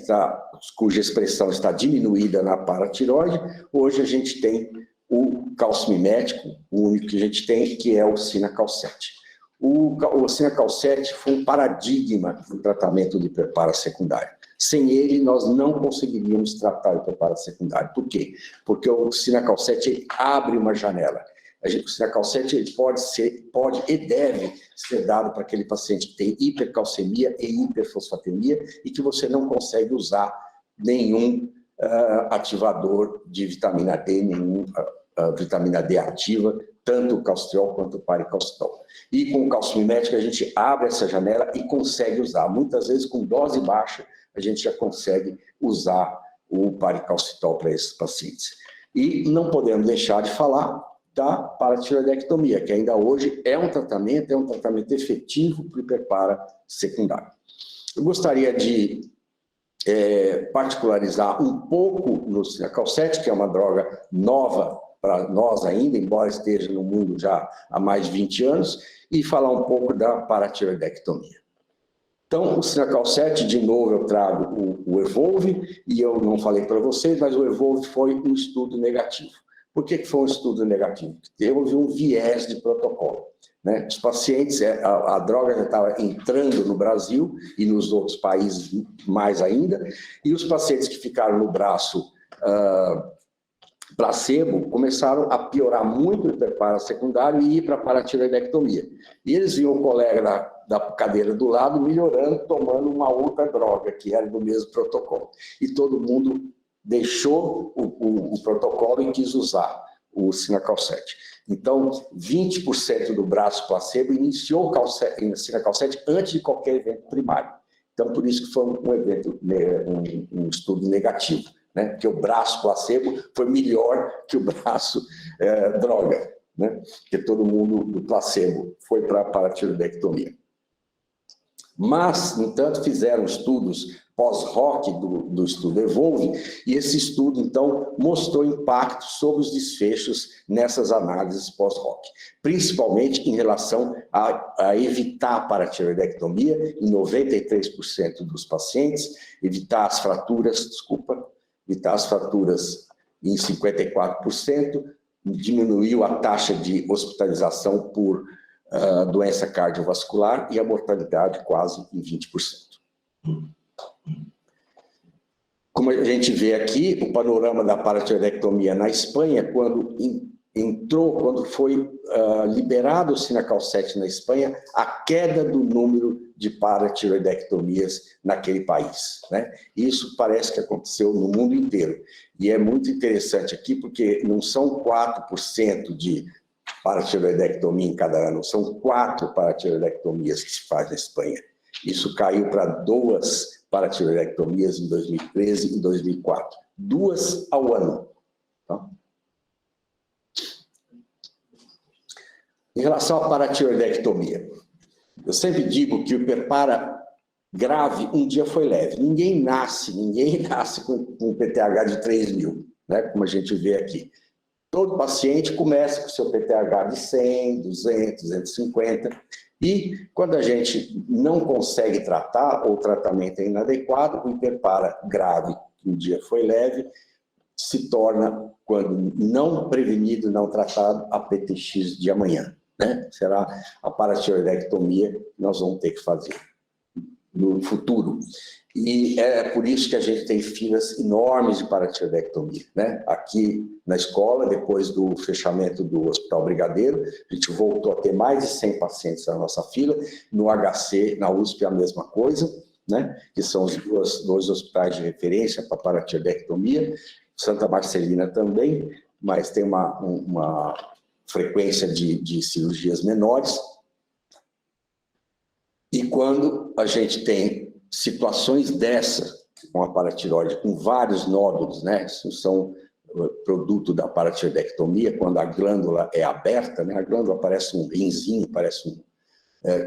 cuja expressão está diminuída na paratiroide, hoje a gente tem o calcimimético, o único que a gente tem, que é o Cinacalcet. O Cinacalcet foi um paradigma no tratamento de hiperpara secundário. Sem ele, nós não conseguiríamos tratar o hiperpara secundário. Por quê? Porque o Cinacalcet abre uma janela. O Cinacalcet pode e deve ser dado para aquele paciente que tem hipercalcemia e hiperfosfatemia e que você não consegue usar nenhum ativador de vitamina D, vitamina D ativa, tanto o calcitriol quanto o paricalcitol. E com o calcimimético a gente abre essa janela e consegue usar. Muitas vezes com dose baixa a gente já consegue usar o paricalcitol para esses pacientes. E não podemos deixar de falar da paratiroidectomia, que ainda hoje é um tratamento efetivo para o hiperpara secundário. Eu gostaria de particularizar um pouco no Cinacalcet, que é uma droga nova para nós ainda, embora esteja no mundo já há mais de 20 anos, e falar um pouco da paratiroidectomia. Então, o Cinacalcet, de novo, eu trago o EVOLVE, e eu não falei para vocês, mas o EVOLVE foi um estudo negativo. Por que foi um estudo negativo? Porque houve um viés de protocolo, né? Os pacientes, a droga já estava entrando no Brasil e nos outros países mais ainda, e os pacientes que ficaram no braço placebo começaram a piorar muito o hiperpara secundário e ir para a paratiroidectomia. E eles viam o colega da cadeira do lado melhorando, tomando uma outra droga, que era do mesmo protocolo. E todo mundo deixou o protocolo e quis usar o Cinacalcet. Então, 20% do braço placebo iniciou o Cinacalcet antes de qualquer evento primário. Então, por isso que foi um estudo negativo, né? Porque o braço placebo foi melhor que o braço droga, né? Porque todo mundo do placebo foi para a paratiroidectomia. Mas, no entanto, fizeram estudos pós-hoc do estudo EVOLVE, e esse estudo, então, mostrou impacto sobre os desfechos nessas análises pós-hoc, principalmente em relação a evitar a paratiroidectomia em 93% dos pacientes, evitar as fraturas em 54%, diminuiu a taxa de hospitalização por doença cardiovascular e a mortalidade quase em 20%. Como a gente vê aqui, o panorama da paratiroidectomia na Espanha, quando foi liberado o Cinacalcet na Espanha, a queda do número de paratiroidectomias naquele país, né? Isso parece que aconteceu no mundo inteiro. E é muito interessante aqui, porque não são 4% de paratiroidectomia em cada ano, são 4 paratiroidectomias que se faz na Espanha. Isso caiu para 2 paratiroidectomias em 2013 e 2004. 2 ao ano. Tá? Em relação à paratiroidectomia, Eu sempre digo que o hiperpara grave um dia foi leve. Ninguém nasce com PTH de 3.000, né? Como a gente vê aqui. Todo paciente começa com seu PTH de 100, 200, 250, e quando a gente não consegue tratar, ou o tratamento é inadequado, o hiperpara grave, que um dia foi leve, se torna, quando não prevenido, não tratado, a PTX de amanhã, né? Será a paratiroidectomia que nós vamos ter que fazer no futuro. E é por isso que a gente tem filas enormes de paratiroidectomia, né? Aqui na escola, depois do fechamento do Hospital Brigadeiro, a gente voltou a ter mais de 100 pacientes na nossa fila. No HC, na USP, a mesma coisa, né? Que são os dois hospitais de referência para paratiroidectomia. Santa Marcelina também, mas tem uma frequência de cirurgias menores. E quando a gente tem situações dessa, com a paratiroide, com vários nódulos, né? Isso são produto da paratiroidectomia, quando a glândula é aberta, né? A glândula parece um rinzinho,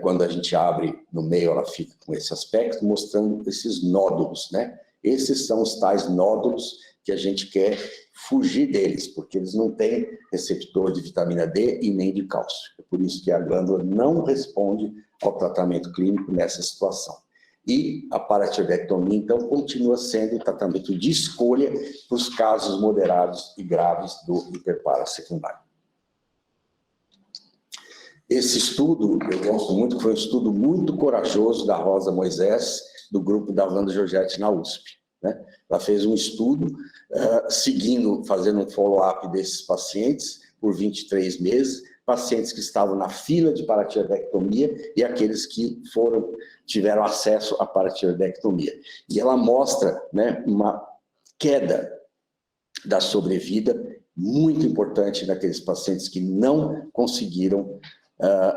quando a gente abre no meio, ela fica com esse aspecto, mostrando esses nódulos, né? Esses são os tais nódulos que a gente quer fugir deles, porque eles não têm receptor de vitamina D e nem de cálcio. É por isso que a glândula não responde ao tratamento clínico nessa situação. E a paratiroidectomia, então, continua sendo o tratamento de escolha para os casos moderados e graves do hiperpara secundário. Esse estudo, eu gosto muito, foi um estudo muito corajoso da Rosa Moisés, do grupo da Wanda Giorgetti na USP, né? Ela fez um estudo fazendo um follow-up desses pacientes por 23 meses, pacientes que estavam na fila de paratiroidectomia e aqueles que tiveram acesso à paratiroidectomia. E ela mostra, né, uma queda da sobrevida muito importante naqueles pacientes que não conseguiram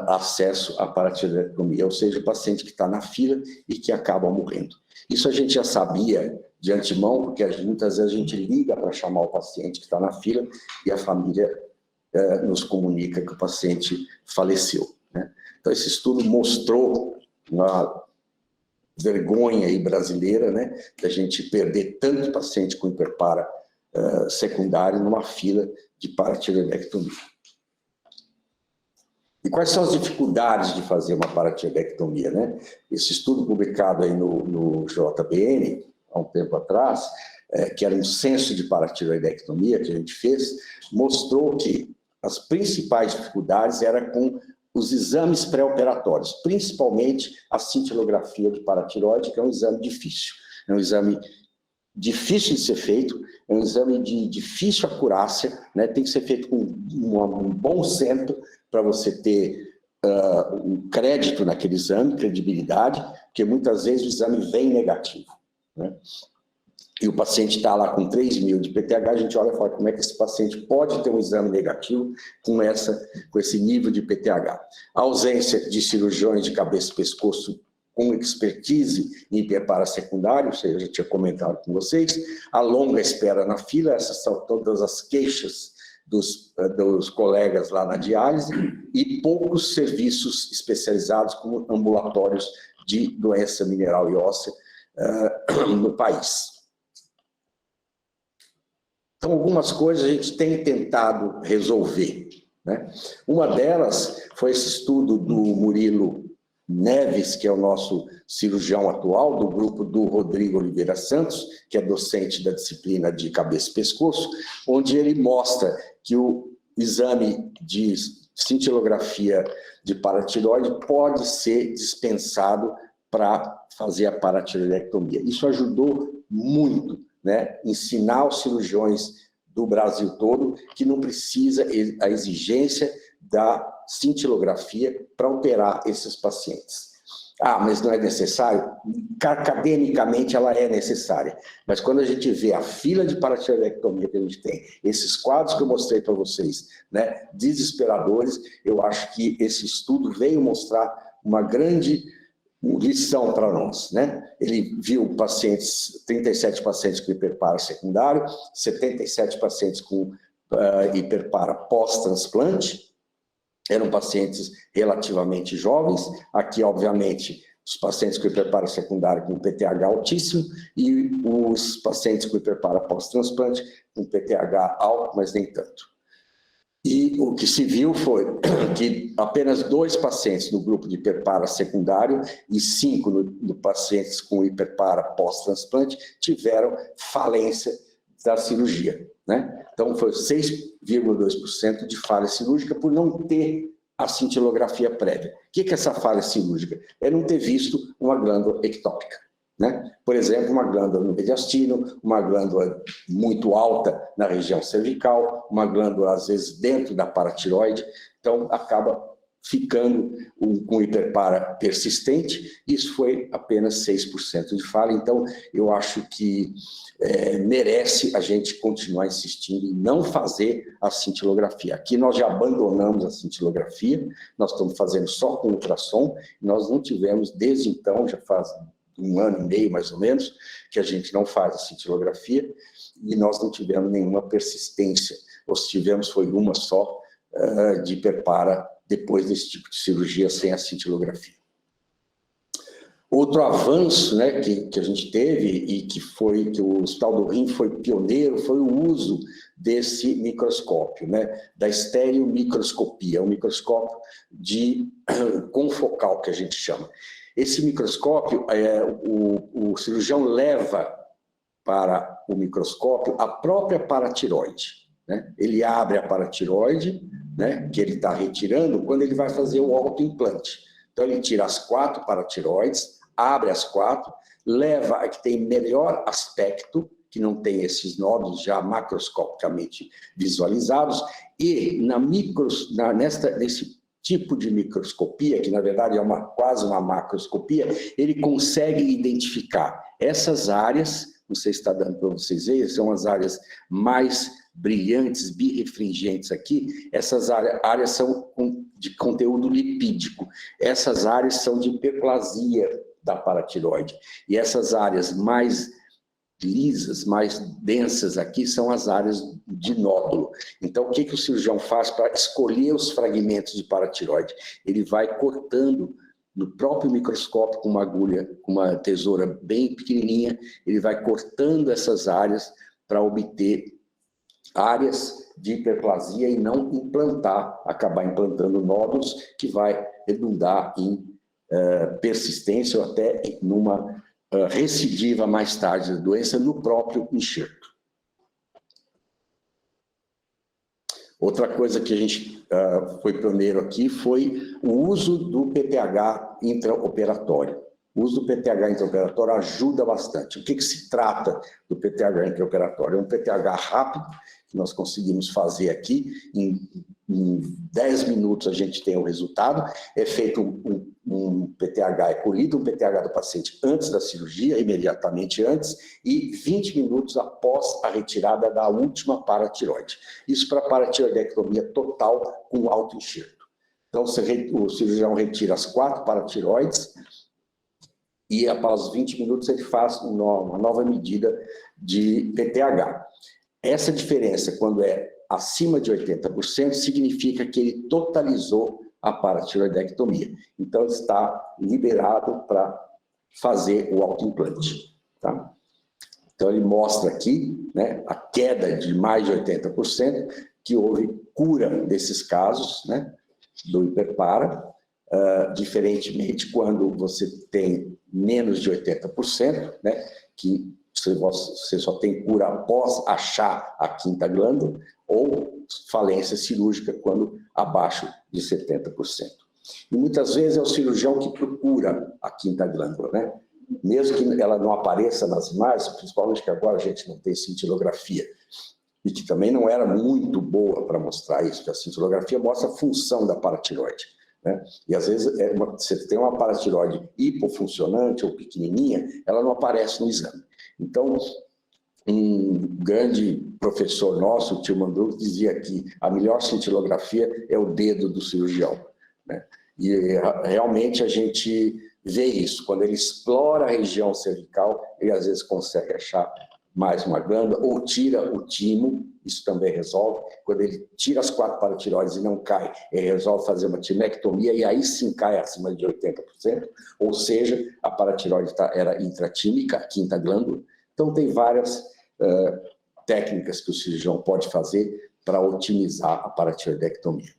acesso à paratiroidectomia, ou seja, o paciente que está na fila e que acaba morrendo. Isso a gente já sabia de antemão, porque muitas vezes a gente liga para chamar o paciente que está na fila e a família nos comunica que o paciente faleceu, né? Então, esse estudo mostrou uma vergonha aí brasileira, né, da gente perder tanto paciente com hiperpara secundário numa fila de paratiroidectomia. E quais são as dificuldades de fazer uma paratiroidectomia, né? Esse estudo publicado aí no JBN, há um tempo atrás, que era um censo de paratiroidectomia que a gente fez, mostrou que as principais dificuldades eram com os exames pré-operatórios, principalmente a cintilografia de paratiroide, que é um exame difícil. É um exame difícil de ser feito, é um exame de difícil acurácia, né? Tem que ser feito com um bom centro para você ter um crédito naquele exame, credibilidade, porque muitas vezes o exame vem negativo, né? E o paciente está lá com 3.000 de PTH, a gente olha e fala, como é que esse paciente pode ter um exame negativo com esse nível de PTH? A ausência de cirurgiões de cabeça e pescoço com expertise em hiperpara secundário, ou seja, eu já tinha comentado com vocês, a longa espera na fila, essas são todas as queixas dos colegas lá na diálise, e poucos serviços especializados como ambulatórios de doença mineral e óssea no país. Então, algumas coisas a gente tem tentado resolver, né? Uma delas foi esse estudo do Murilo Neves, que é o nosso cirurgião atual, do grupo do Rodrigo Oliveira Santos, que é docente da disciplina de cabeça e pescoço, onde ele mostra que o exame de cintilografia de paratiroide pode ser dispensado para fazer a paratiroidectomia. Isso ajudou muito, né? Ensinar os cirurgiões do Brasil todo que não precisa a exigência da cintilografia para operar esses pacientes. Ah, mas não é necessário? Academicamente ela é necessária, mas quando a gente vê a fila de paratiroidectomia que a gente tem, esses quadros que eu mostrei para vocês, né, desesperadores, eu acho que esse estudo veio mostrar uma grande lição para nós, né? Ele viu 37 pacientes com hiperpara secundário, 77 pacientes com hiperpara pós-transplante, eram pacientes relativamente jovens. Aqui, obviamente, os pacientes com hiperpara secundário com PTH altíssimo e os pacientes com hiperpara pós-transplante com PTH alto, mas nem tanto. E o que se viu foi que apenas 2 pacientes no grupo de hiperpara secundário e 5 no pacientes com hiperpara pós-transplante tiveram falência da cirurgia, né? Então, foi 6,2% de falha cirúrgica por não ter a cintilografia prévia. O que é essa falha cirúrgica? É não ter visto uma glândula ectópica, né? Por exemplo, uma glândula no mediastino, uma glândula muito alta na região cervical, uma glândula, às vezes, dentro da paratiroide. Então, acaba ficando com hiperpara persistente. Isso foi apenas 6% de falha. Então, eu acho que merece a gente continuar insistindo em não fazer a cintilografia. Aqui nós já abandonamos a cintilografia, nós estamos fazendo só com ultrassom, nós não tivemos, desde então, já faz 1 ano e meio, mais ou menos, que a gente não faz a cintilografia, e nós não tivemos nenhuma persistência, ou se tivemos foi uma só de hiperpara depois desse tipo de cirurgia sem a cintilografia. Outro avanço, né, que a gente teve e que o Hospital do Rim foi pioneiro foi o uso desse microscópio, né, da estereomicroscopia, um microscópio confocal que a gente chama. Esse microscópio, o cirurgião leva para o microscópio a própria paratiroide, né? Ele abre a paratiroide, né, que ele está retirando quando ele vai fazer o autoimplante. Então, ele tira as 4 paratiroides, abre as 4, leva a que tem melhor aspecto, que não tem esses nódulos já macroscopicamente visualizados, e nesse tipo de microscopia, que na verdade é quase uma macroscopia, ele consegue identificar essas áreas, não sei se está dando para vocês verem, são as áreas mais brilhantes, birrefringentes aqui, essas áreas são de conteúdo lipídico, essas áreas são de hiperplasia da paratiroide, e essas áreas mais lisas, mais densas aqui, são as áreas de nódulo. Então, o que o cirurgião faz para escolher os fragmentos de paratiroide? Ele vai cortando no próprio microscópio com uma agulha, com uma tesoura bem pequenininha, ele vai cortando essas áreas para obter áreas de hiperplasia e não acabar implantando nódulos que vai redundar em persistência ou até numa recidiva mais tarde da doença no próprio enxerto. Outra coisa que a gente foi pioneiro aqui foi o uso do PTH intraoperatório. O uso do PTH intraoperatório ajuda bastante. O que se trata do PTH intraoperatório? É um PTH rápido, que nós conseguimos fazer aqui, em 10 minutos a gente tem o resultado, é feito um PTH, é colhido um PTH do paciente antes da cirurgia, imediatamente antes, e 20 minutos após a retirada da última paratiroide. Isso para paratiroidectomia total com autoenxerto. Então, o cirurgião retira as 4 paratiroides e após 20 minutos ele faz uma nova medida de PTH. Essa diferença, quando é acima de 80%, significa que ele totalizou a paratiroidectomia. Então, ele está liberado para fazer o autoimplante. Tá? Então, ele mostra aqui, né, a queda de mais de 80%, que houve cura desses casos, né, do hiperpara, diferentemente quando você tem menos de 80%, né, que você só tem cura após achar a 5ª glândula, ou falência cirúrgica quando abaixo de 70%. E muitas vezes é o cirurgião que procura a 5ª glândula, né? Mesmo que ela não apareça nas imagens, principalmente que agora a gente não tem cintilografia, e que também não era muito boa para mostrar isso, porque a cintilografia mostra a função da paratiroide, né? E às vezes você tem uma paratiroide hipofuncionante ou pequenininha, ela não aparece no exame. Então, um grande professor nosso, o tio Mandru, dizia que a melhor cintilografia é o dedo do cirurgião, né? E realmente a gente vê isso. Quando ele explora a região cervical, ele às vezes consegue achar mais uma glândula, ou tira o timo, isso também resolve. Quando ele tira as 4 paratireoides e não cai, ele resolve fazer uma timectomia, e aí sim cai acima de 80%, ou seja, a paratireoide era intratímica, a 5ª glândula. Então, tem várias técnicas que o cirurgião pode fazer para otimizar a paratiroidectomia.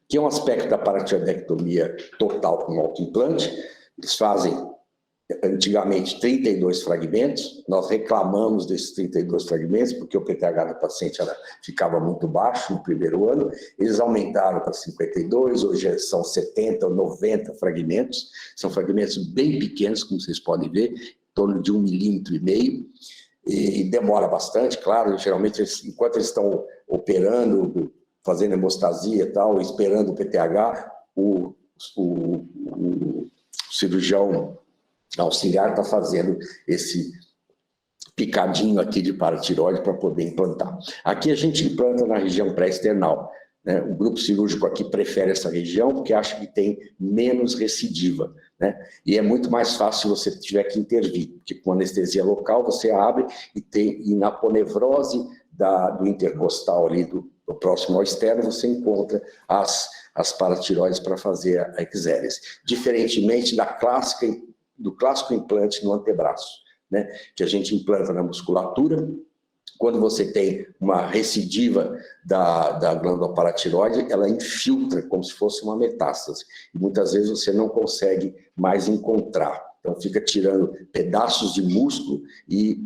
Que é um aspecto da paratiroidectomia total com autoimplante. Eles fazem, antigamente, 32 fragmentos. Nós reclamamos desses 32 fragmentos, porque o PTH do paciente ficava muito baixo no primeiro ano. Eles aumentaram para 52, hoje são 70 ou 90 fragmentos. São fragmentos bem pequenos, como vocês podem ver, em torno de 1,5 milímetro. E demora bastante, claro, geralmente, enquanto eles estão operando, fazendo hemostasia e tal, esperando o PTH, o cirurgião auxiliar está fazendo esse picadinho aqui de paratireoide para poder implantar. Aqui a gente implanta na região pré-external, né? O grupo cirúrgico aqui prefere essa região porque acha que tem menos recidiva, né? E é muito mais fácil se você tiver que intervir, porque com anestesia local você abre e na aponevrose do intercostal ali, do próximo ao externo, você encontra as paratireoides para fazer a exérese. Diferentemente do clássico implante no antebraço, né? Que a gente implanta na musculatura. Quando você tem uma recidiva da glândula paratireoide, ela infiltra como se fosse uma metástase. E muitas vezes você não consegue mais encontrar. Então fica tirando pedaços de músculo e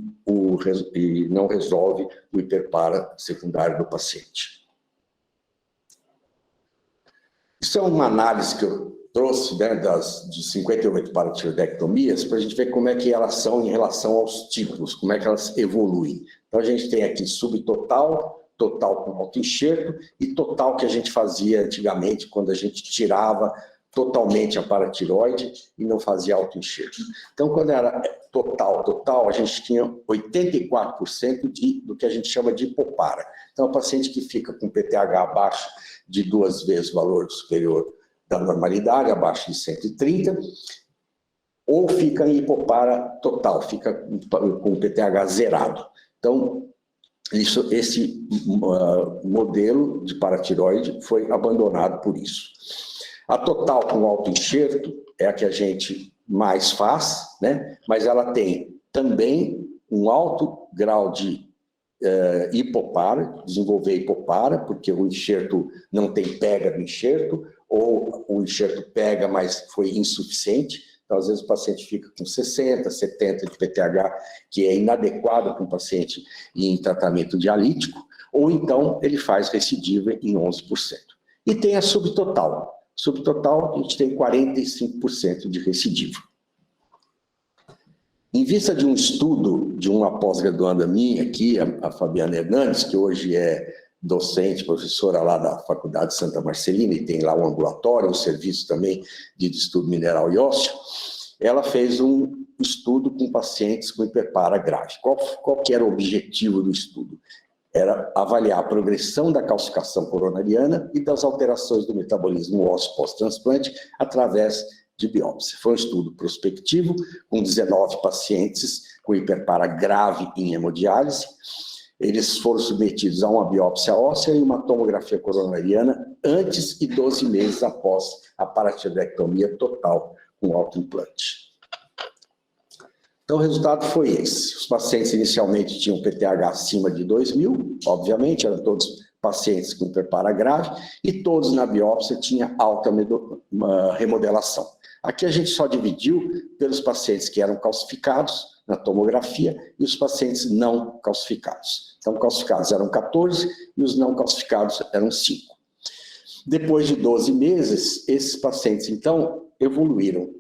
não resolve o hiperpara secundário do paciente. Isso é uma análise que eu trouxe, né, de 58 paratiroidectomias, para a gente ver como é que elas são em relação aos tipos, como é que elas evoluem. Então a gente tem aqui subtotal, total com autoenxerto e total que a gente fazia antigamente, quando a gente tirava totalmente a paratireoide e não fazia autoenxerto. Então, quando era total, a gente tinha 84% do que a gente chama de hipopara. Então, o paciente que fica com PTH abaixo de 2 vezes o valor superior da normalidade, abaixo de 130, ou fica em hipopara total, fica com PTH zerado. Então, esse modelo de paratireoide foi abandonado por isso. A total com autoenxerto é a que a gente mais faz, né? Mas ela tem também um alto grau de hipopara, desenvolver hipopara, porque o enxerto não tem pega do enxerto, ou o enxerto pega, mas foi insuficiente. Então, às vezes, o paciente fica com 60, 70 de PTH, que é inadequado para um paciente em tratamento dialítico, ou então ele faz recidiva em 11%. E tem a subtotal. Subtotal, a gente tem 45% de recidiva. Em vista de um estudo de uma pós-graduanda minha aqui, a Fabiana Hernandes, que hoje é docente, professora lá da Faculdade de Santa Marcelina, e tem lá um ambulatório, um serviço também de estudo mineral e ósseo, ela fez um estudo com pacientes com hiperpara grave. Qual que era o objetivo do estudo? Era avaliar a progressão da calcificação coronariana e das alterações do metabolismo ósseo pós-transplante através de biópsia. Foi um estudo prospectivo, com 19 pacientes com hiperpara grave em hemodiálise. Eles foram submetidos a uma biópsia óssea e uma tomografia coronariana antes e 12 meses após a paratiroidectomia total com autoimplante. Então, o resultado foi esse. Os pacientes inicialmente tinham PTH acima de 2.000, obviamente, eram todos pacientes com hiperpara grave, e todos na biópsia tinham alta remodelação. Aqui a gente só dividiu pelos pacientes que eram calcificados na tomografia e os pacientes não calcificados. Então, calcificados eram 14 e os não calcificados eram 5. Depois de 12 meses, esses pacientes, então, evoluíram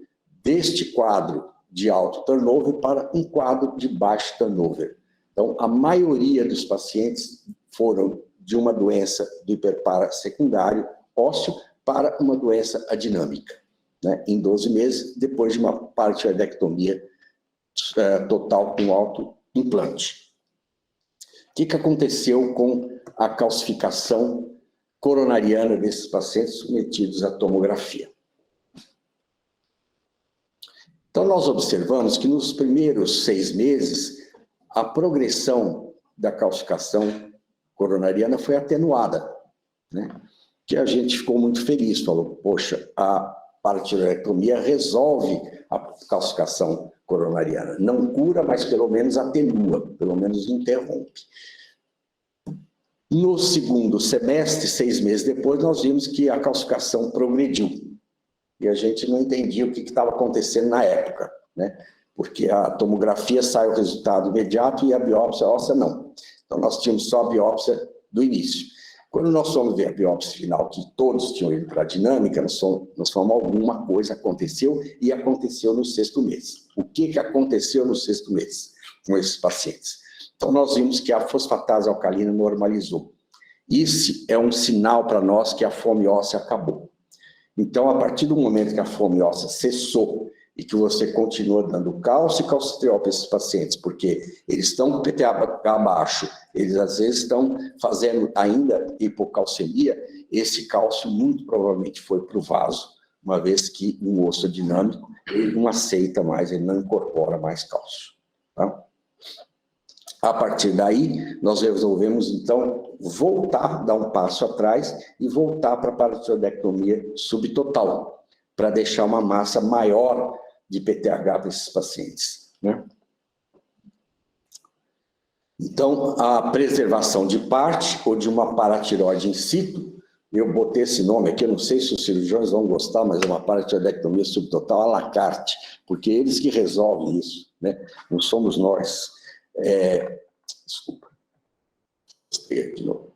deste quadro de alto turnover para um quadro de baixo turnover. Então, a maioria dos pacientes foram de uma doença do hiperpara secundário ósseo para uma doença adinâmica, né, em 12 meses, depois de uma paratiroidectomia total com autoimplante. O que aconteceu com a calcificação coronariana desses pacientes submetidos à tomografia? Então, nós observamos que nos primeiros 6 meses, a progressão da calcificação coronariana foi atenuada, né? Que a gente ficou muito feliz, falou, poxa, a paratiroidectomia resolve a calcificação coronariana. Não cura, mas pelo menos atenua, pelo menos interrompe. No segundo semestre, 6 meses depois, nós vimos que a calcificação progrediu. E a gente não entendia o que estava acontecendo na época, né? Porque a tomografia sai o resultado imediato e a biópsia óssea não. Então, nós tínhamos só a biópsia do início. Quando nós fomos ver a biópsia final, que todos tinham ido para a dinâmica, nós fomos alguma coisa aconteceu e aconteceu no 6º mês. O que aconteceu no 6º mês com esses pacientes? Então, nós vimos que a fosfatase alcalina normalizou. Isso é um sinal para nós que a fome óssea acabou. Então, a partir do momento que a fome óssea cessou e que você continua dando cálcio e calcitriol para esses pacientes, porque eles estão com PTA abaixo, eles às vezes estão fazendo ainda hipocalcemia, esse cálcio muito provavelmente foi para o vaso, uma vez que um osso dinâmico ele não aceita mais, ele não incorpora mais cálcio. Tá? A partir daí, nós resolvemos, então, voltar, dar um passo atrás e voltar para a paratiroidectomia subtotal, para deixar uma massa maior de PTH para esses pacientes, né? Então, a preservação de parte ou de uma paratiroide in situ, eu botei esse nome aqui, eu não sei se os cirurgiões vão gostar, mas é uma paratiroidectomia subtotal à la carte, porque eles que resolvem isso, né? Não somos nós. Desculpa. De novo.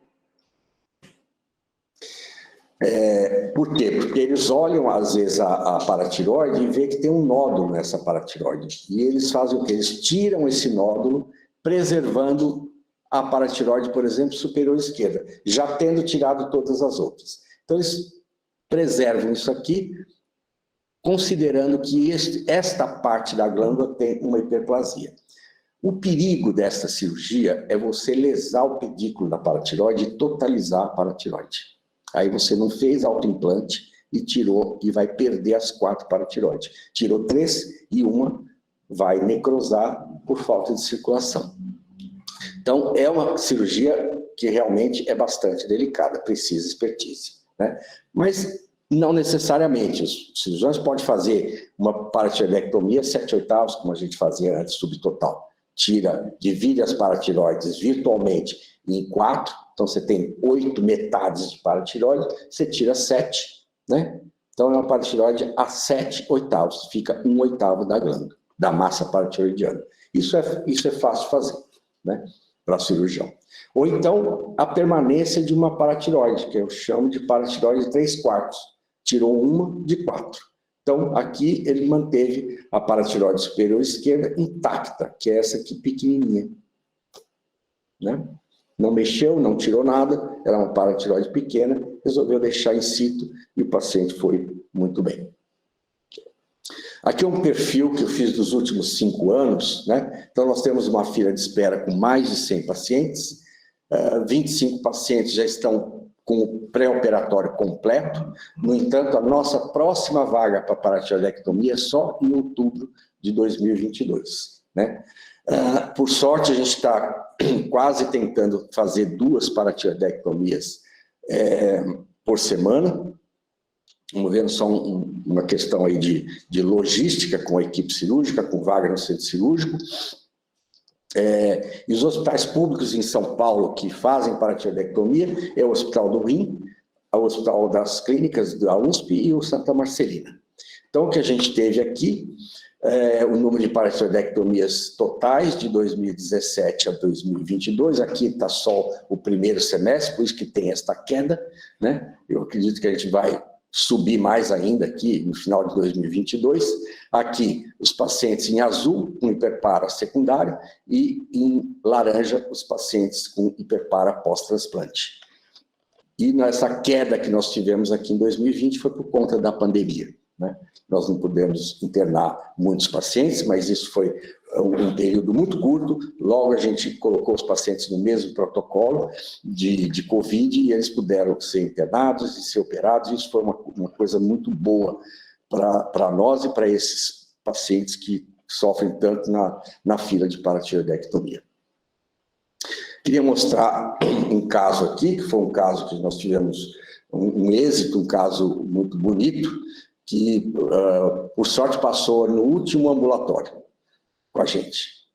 Por quê? Porque eles olham, às vezes, a paratiroide e vê que tem um nódulo nessa paratiroide. E eles fazem o quê? Eles tiram esse nódulo, preservando a paratiroide, por exemplo, superior esquerda, já tendo tirado todas as outras. Então, eles preservam isso aqui, considerando que esta parte da glândula tem uma hiperplasia. O perigo desta cirurgia é você lesar o pedículo da paratiroide e totalizar a paratiroide. Aí você não fez autoimplante e tirou, e vai perder as 4 paratiroides. Tirou 3 e uma vai necrosar por falta de circulação. Então, é uma cirurgia que realmente é bastante delicada, precisa expertise, né? Mas não necessariamente. Os cirurgiões podem fazer uma paratiroidectomia 7/8, como a gente fazia antes, subtotal. Divide as paratiroides virtualmente em 4, então você tem 8 metades de paratiroide, você tira 7, né? Então é uma paratiroide a 7/8, fica 1/8 da glândula, da massa paratiroidiana. Isso é fácil de fazer, né? Para cirurgião. Ou então a permanência de uma paratiroide, que eu chamo de paratiroide 3/4, tirou uma de 4. Então, aqui ele manteve a paratiroide superior esquerda intacta, que é essa aqui pequenininha, né? Não mexeu, não tirou nada, era uma paratiroide pequena, resolveu deixar in situ e o paciente foi muito bem. Aqui é um perfil que eu fiz dos últimos 5 anos, né? Então, nós temos uma fila de espera com mais de 100 pacientes, 25 pacientes já estão com o pré-operatório completo. No entanto, a nossa próxima vaga para paratiroidectomia é só em outubro de 2022, né? Por sorte, a gente está quase tentando fazer 2 paratiroidectomias por semana. Vamos ver só uma questão aí de logística com a equipe cirúrgica, com vaga no centro cirúrgico. E os hospitais públicos em São Paulo que fazem paratiroidectomia é o Hospital do Rim, o Hospital das Clínicas da USP e o Santa Marcelina. Então, o que a gente teve aqui o número de paratiroidectomias totais de 2017 a 2022, aqui está só o primeiro semestre, por isso que tem esta queda, né? Eu acredito que a gente vai subir mais ainda aqui no final de 2022. Aqui, os pacientes em azul com hiperpara secundário e em laranja, os pacientes com hiperpara pós-transplante. E nessa queda que nós tivemos aqui em 2020 foi por conta da pandemia, né? Nós não pudemos internar muitos pacientes, mas isso foi um período muito curto. Logo a gente colocou os pacientes no mesmo protocolo de Covid e eles puderam ser internados e ser operados. Isso foi uma coisa muito boa para nós e para esses pacientes que sofrem tanto na fila de paratiroidectomia. Queria mostrar um caso aqui, que foi um caso que nós tivemos um êxito, um caso muito bonito, que, por sorte, passou no último ambulatório com a gente.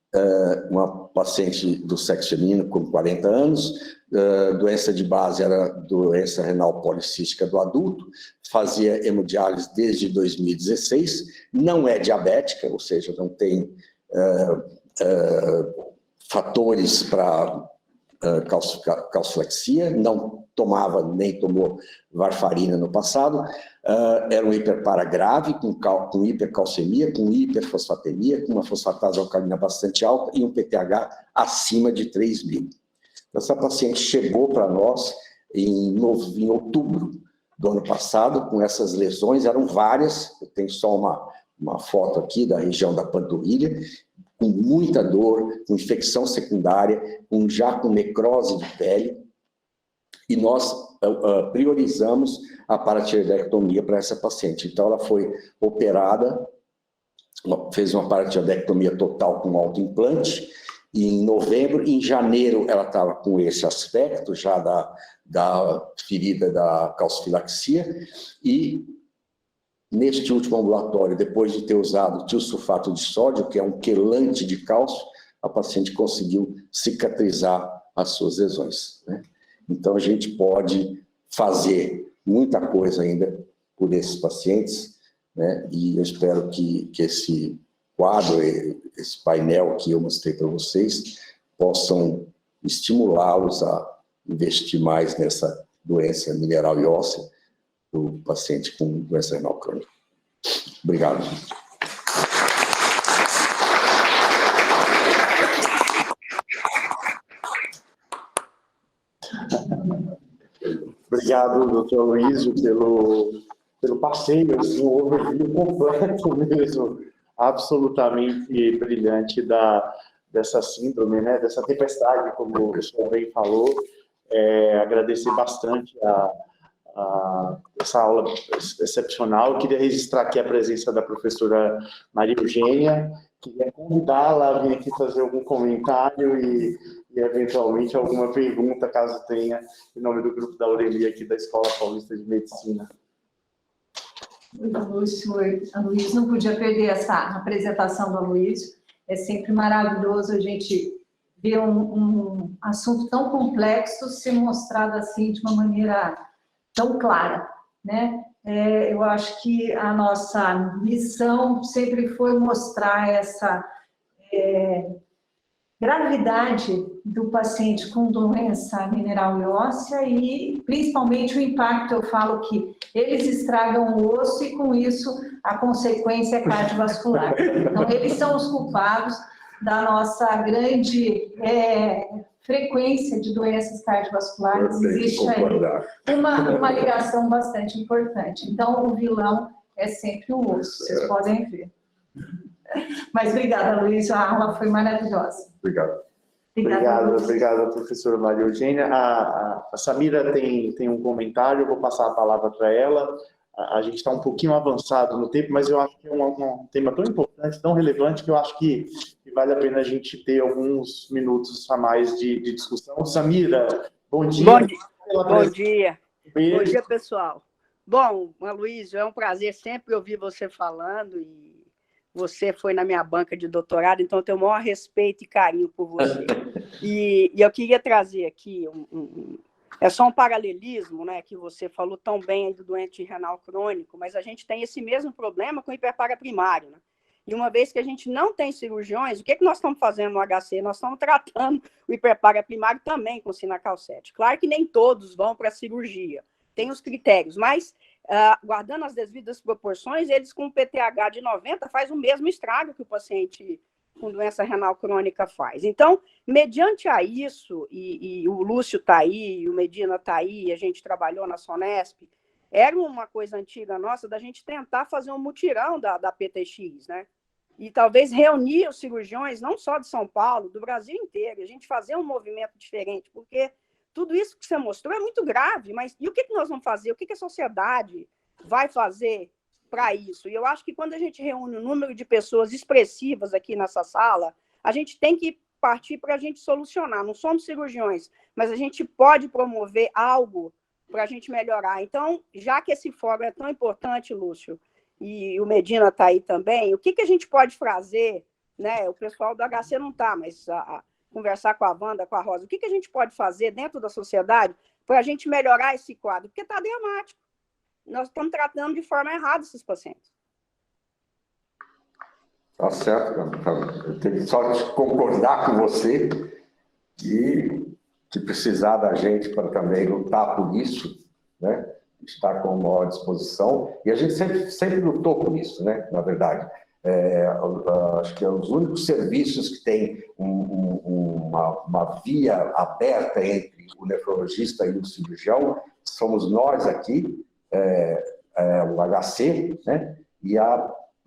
Uma paciente do sexo feminino com 40 anos, doença de base era doença renal policística do adulto, fazia hemodiálise desde 2016, não é diabética, ou seja, não tem fatores para calciflexia, não tomava nem tomou varfarina no passado, era um hiperpara grave, com hipercalcemia, com hiperfosfatemia, com uma fosfatase alcalina bastante alta e um PTH acima de 3.000. Essa paciente chegou para nós em outubro do ano passado, com essas lesões, eram várias, eu tenho só uma foto aqui da região da panturrilha, com muita dor, com infecção secundária, já com necrose de pele, e nós priorizamos a paratiroidectomia para essa paciente. Então, ela foi operada, fez uma paratiroidectomia total com autoimplante, e em novembro, em janeiro, ela estava com esse aspecto já da ferida da calcifilaxia, e neste último ambulatório, depois de ter usado tiosulfato de sódio, que é um quelante de cálcio, a paciente conseguiu cicatrizar as suas lesões, né? Então, a gente pode fazer muita coisa ainda por esses pacientes, né? E eu espero que esse quadro, esse painel que eu mostrei para vocês, possam estimulá-los a investir mais nessa doença mineral e óssea do paciente com doença renal crônica. Obrigado. Obrigado, doutor Aloysio, pelo passeio, assim, um overview completo mesmo, absolutamente brilhante dessa síndrome, né, dessa tempestade, como o senhor bem falou. Agradecer bastante essa aula excepcional. Eu queria registrar aqui a presença da professora Maria Eugênia, queria convidá-la a vir aqui fazer algum comentário e eventualmente alguma pergunta, caso tenha, em nome do grupo da Aurelia aqui da Escola Paulista de Medicina. A Luiz não podia perder essa apresentação do Aloysio. É sempre maravilhoso a gente ver um assunto tão complexo ser mostrado assim de uma maneira tão clara, né? Eu acho que a nossa missão sempre foi mostrar essa gravidade do paciente com doença mineral e óssea e, principalmente, o impacto, eu falo que eles estragam o osso e, com isso, a consequência é cardiovascular. Então, eles são os culpados da nossa grande frequência de doenças cardiovasculares. Existe aí uma ligação bastante importante. Então, o vilão é sempre o osso, vocês podem ver. Mas obrigada, Luiz, a aula foi maravilhosa. Obrigado. Obrigado, professora Maria Eugênia. A Samira tem um comentário, eu vou passar a palavra para ela. A gente está um pouquinho avançado no tempo, mas eu acho que é um tema tão importante, tão relevante, que eu acho que vale a pena a gente ter alguns minutos a mais de discussão. Samira, bom dia. Bom dia. Bom dia, pessoal. Bom, Aloysio, é um prazer sempre ouvir você falando, e você foi na minha banca de doutorado, então eu tenho o maior respeito e carinho por você. E eu queria trazer aqui é só um paralelismo, né, que você falou tão bem aí do doente renal crônico, mas a gente tem esse mesmo problema com o hiperpara primário, né? E uma vez que a gente não tem cirurgiões, o que nós estamos fazendo no HC? Nós estamos tratando o hiperpara primário também com sinacalcete. Claro que nem todos vão para a cirurgia, tem os critérios, mas guardando as devidas proporções, eles com PTH de 90 faz o mesmo estrago que o paciente com doença renal crônica faz. Então, mediante a isso, e o Lúcio está aí, o Medina está aí, a gente trabalhou na Sonesp, era uma coisa antiga nossa da gente tentar fazer um mutirão da PTX, né? E talvez reunir os cirurgiões, não só de São Paulo, do Brasil inteiro, a gente fazer um movimento diferente, porque tudo isso que você mostrou é muito grave, mas e o que nós vamos fazer? O que a sociedade vai fazer para isso. E eu acho que quando a gente reúne um número de pessoas expressivas aqui nessa sala, a gente tem que partir para a gente solucionar. Não somos cirurgiões, mas a gente pode promover algo para a gente melhorar. Então, já que esse fórum é tão importante, Lúcio, e o Medina está aí também, o que a gente pode fazer, né? O pessoal do HC não está, mas conversar com a Wanda, com a Rosa, o que a gente pode fazer dentro da sociedade para a gente melhorar esse quadro? Porque está dramático. Nós estamos tratando de forma errada esses pacientes. Tá certo, eu tenho só de concordar com você que precisar da gente para também lutar por isso, né? Está com a maior disposição, e a gente sempre lutou por isso, né? Na verdade. Acho que é os únicos serviços que têm uma via aberta entre o nefrologista e o cirurgião somos nós aqui, o HC, né?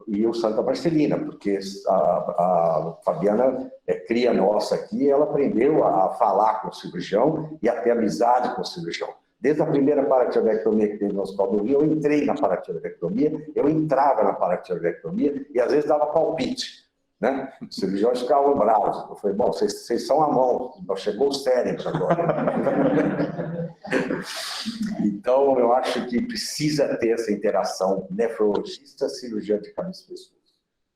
E o Santa Marcelina, porque a Fabiana é cria nossa aqui, ela aprendeu a falar com o cirurgião e a ter amizade com o cirurgião. Desde a primeira paratiroidectomia que teve no Hospital do Rio, eu entrei na paratiroidectomia, eu entrava na paratiroidectomia e às vezes dava palpite, né? Os cirurgiões ficavam bravos. Eu falei, bom, vocês são a mão, chegou o cérebro agora. Então, eu acho que precisa ter essa interação nefrologista-cirurgião de cabeça e pescoço.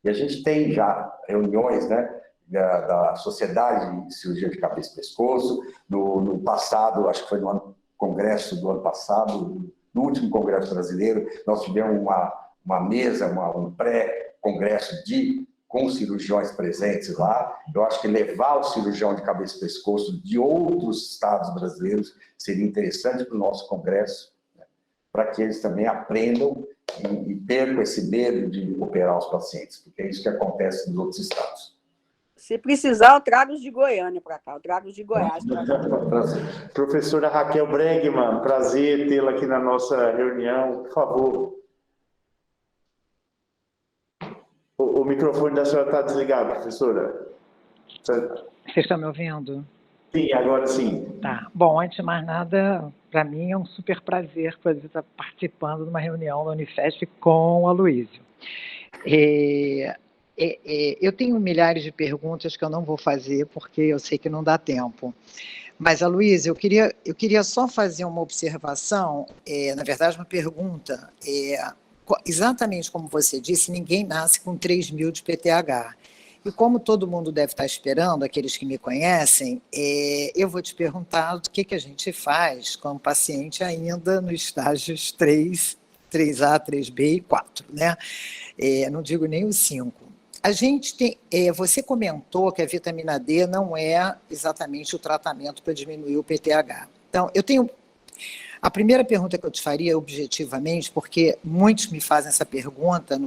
E a gente tem já reuniões, né, da Sociedade de Cirurgia de Cabeça e Pescoço, no passado, acho que foi no congresso do ano passado, no último congresso brasileiro, nós tivemos uma mesa, um pré-congresso com cirurgiões presentes lá. Eu acho que levar o cirurgião de cabeça e pescoço de outros estados brasileiros seria interessante para o nosso congresso, né, para que eles também aprendam e percam esse medo de operar os pacientes, porque é isso que acontece nos outros estados. Se precisar, eu trago os de Goiânia para cá, eu trago os de Goiás. Professora Raquel Bregman, prazer tê-la aqui na nossa reunião, por favor. O microfone da senhora está desligado, professora. Vocês estão me ouvindo? Sim, agora sim. Tá. Bom, antes de mais nada, para mim é um super prazer poder estar participando de uma reunião da Unifesp com o Aloysio. Eu tenho milhares de perguntas que eu não vou fazer, porque eu sei que não dá tempo. Mas, Aloysio, eu queria só fazer uma observação, na verdade, uma pergunta. Exatamente como você disse, ninguém nasce com 3.000 de PTH. E como todo mundo deve estar esperando, aqueles que me conhecem, eu vou te perguntar o que a gente faz com o paciente ainda nos estágios 3, 3A, 3B e 4, né? Não digo nem os 5. A gente tem, você comentou que a vitamina D não é exatamente o tratamento para diminuir o PTH. Então, a primeira pergunta que eu te faria, objetivamente, porque muitos me fazem essa pergunta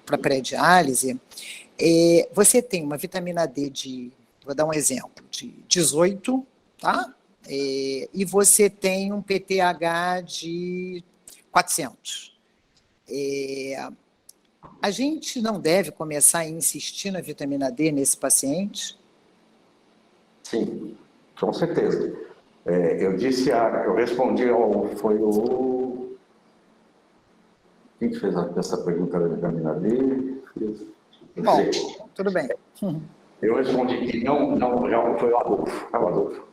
para pré-diálise, você tem uma vitamina D vou dar um exemplo, de 18, tá? E você tem um PTH de 400. A gente não deve começar a insistir na vitamina D nesse paciente? Sim, com certeza. Eu respondi foi o... Quem fez essa pergunta da vitamina D? Bom, tudo bem. Eu respondi que não foi o Adolfo.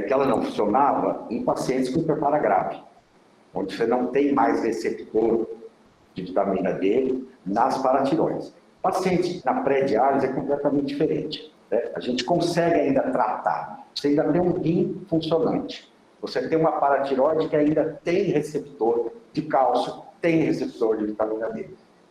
Que ela não funcionava em pacientes com preparo grave, onde você não tem mais receptor de vitamina D nas paratiroides. Paciente na pré-diálise é completamente diferente, né? A gente consegue ainda tratar. Você ainda tem um rim funcionante. Você tem uma paratiroide que ainda tem receptor de cálcio, tem receptor de vitamina D.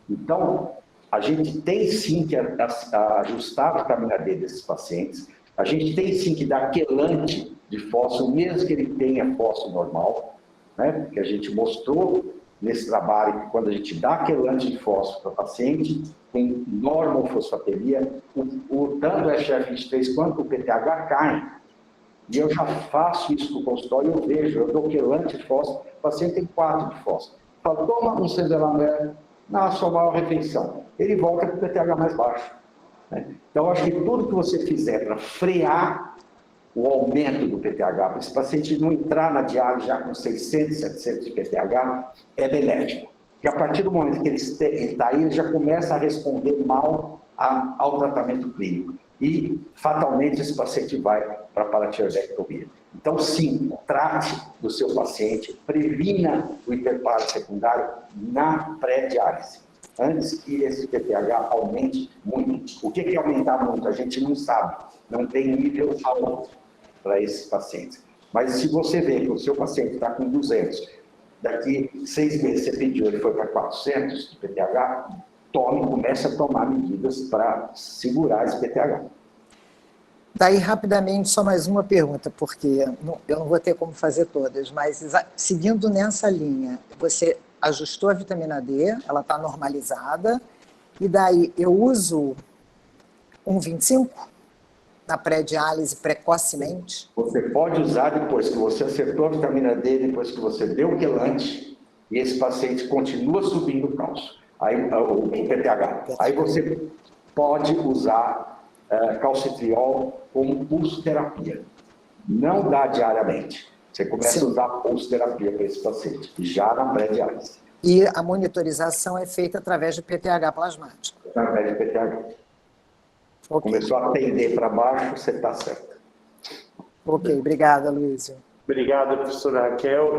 Então, a gente tem sim que ajustar a vitamina D desses pacientes. A gente tem sim que dar quelante de fósforo, mesmo que ele tenha fósforo normal, né? Porque a gente mostrou nesse trabalho que quando a gente dá quelante de fósforo para o paciente com normofosfatemia, tanto o FGF23 quanto o PTH caem. E eu já faço isso no consultório, eu dou quelante de fósforo, o paciente tem 4 de fósforo. Eu falo, toma um Sendelamé na sua maior refeição. Ele volta com o PTH mais baixo, né? Então, acho que tudo que você fizer para frear o aumento do PTH, para esse paciente não entrar na diálise já com 600, 700 de PTH, é benéfico. que a partir do momento que ele está aí, ele já começa a responder mal ao tratamento clínico. E, fatalmente, esse paciente vai para a paratiroidectomia. Então, sim, trate do seu paciente, previna o hiperparo secundário na pré-diálise, antes que esse PTH aumente muito. O que é aumentar muito? A gente não sabe, não tem nível alto para esses pacientes. Mas se você vê que o seu paciente está com 200, daqui 6 meses você pediu, ele foi para 400 de PTH, comece a tomar medidas para segurar esse PTH. Daí, rapidamente, só mais uma pergunta, porque eu não vou ter como fazer todas, mas seguindo nessa linha, você ajustou a vitamina D, ela está normalizada, e daí eu uso 1,25 na pré-diálise precocemente? Você pode usar depois que você acertou a vitamina D, depois que você deu o quelante, e esse paciente continua subindo o cálcio, aí, o PTH. Aí você pode usar calcitriol como pulsoterapia. Não dá diariamente. Você começa a usar pulsoterapia para esse paciente, já na pré-diálise. E a monitorização é feita através de PTH plasmático? Através de PTH. Okay. Começou a tender para baixo, você está certo. Ok, obrigada, Luísio. Obrigado, professora Raquel.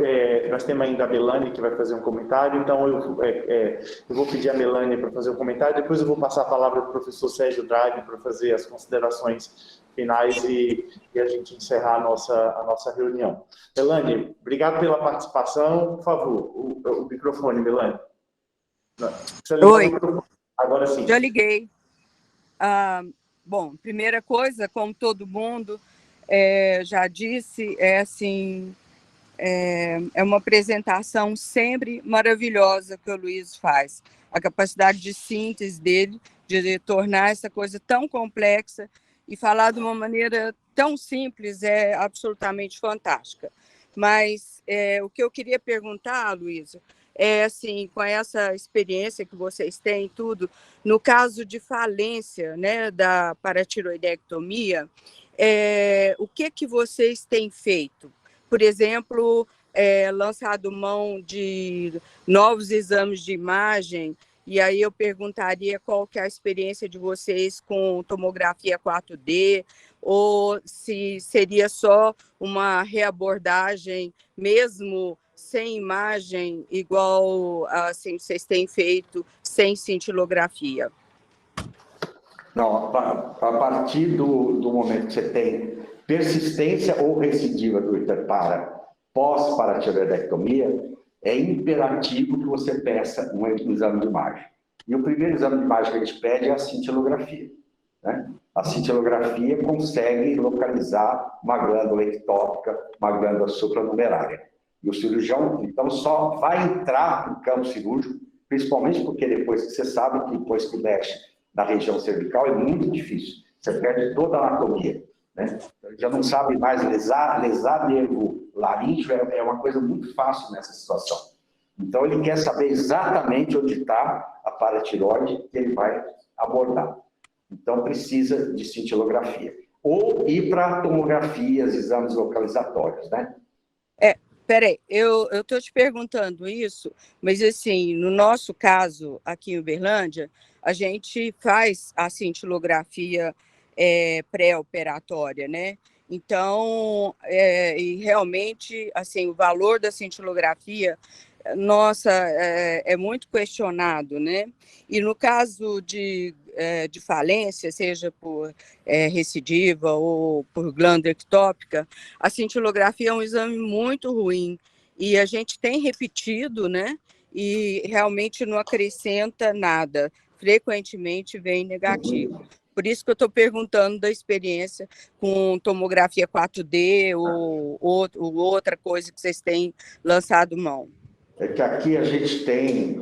Nós temos ainda a Melanie que vai fazer um comentário, então eu vou pedir a Melanie para fazer um comentário, depois eu vou passar a palavra para o professor Sérgio Draghi para fazer as considerações finais e a gente encerrar a nossa reunião. Melanie, obrigado pela participação. Por favor, o microfone, Melanie. Oi. Agora sim. Já liguei. Bom, primeira coisa, como todo mundo já disse, é uma apresentação sempre maravilhosa que o Luiz faz. A capacidade de síntese dele, de tornar essa coisa tão complexa e falar de uma maneira tão simples é absolutamente fantástica. Mas o que eu queria perguntar, Luísa, assim, com essa experiência que vocês têm, tudo, no caso de falência, né, da paratiroidectomia, o que vocês têm feito? Por exemplo, lançado mão de novos exames de imagem, e aí eu perguntaria qual que é a experiência de vocês com tomografia 4D, ou se seria só uma reabordagem, mesmo sem imagem, igual assim, vocês têm feito, sem cintilografia. Não, a partir do momento que você tem persistência ou recidiva do hiperpara pós-paratiroidectomia, é imperativo que você peça um exame de imagem. E o primeiro exame de imagem que a gente pede é a cintilografia, né? A cintilografia consegue localizar uma glândula ectópica, uma glândula supranumerária. E o cirurgião, então, só vai entrar no campo cirúrgico, principalmente porque depois que você sabe que depois que mexe na região cervical é muito difícil. Você perde toda a anatomia, né? Já não sabe mais lesar nervo laríngeo, é uma coisa muito fácil nessa situação. Então, ele quer saber exatamente onde está a paratiroide que ele vai abordar. Então, precisa de cintilografia. Ou ir para tomografias, exames localizatórios, né? Peraí, eu estou te perguntando isso, mas assim, no nosso caso, aqui em Uberlândia, a gente faz a cintilografia pré-operatória, né? Então, e realmente, assim, o valor da cintilografia, nossa, é muito questionado, né? E no caso de falência, seja por recidiva ou por glândula ectópica, a cintilografia é um exame muito ruim. E a gente tem repetido, né? E realmente não acrescenta nada. Frequentemente vem negativo. Por isso que eu estou perguntando da experiência com tomografia 4D ou outra coisa que vocês têm lançado mão. É que aqui a gente tem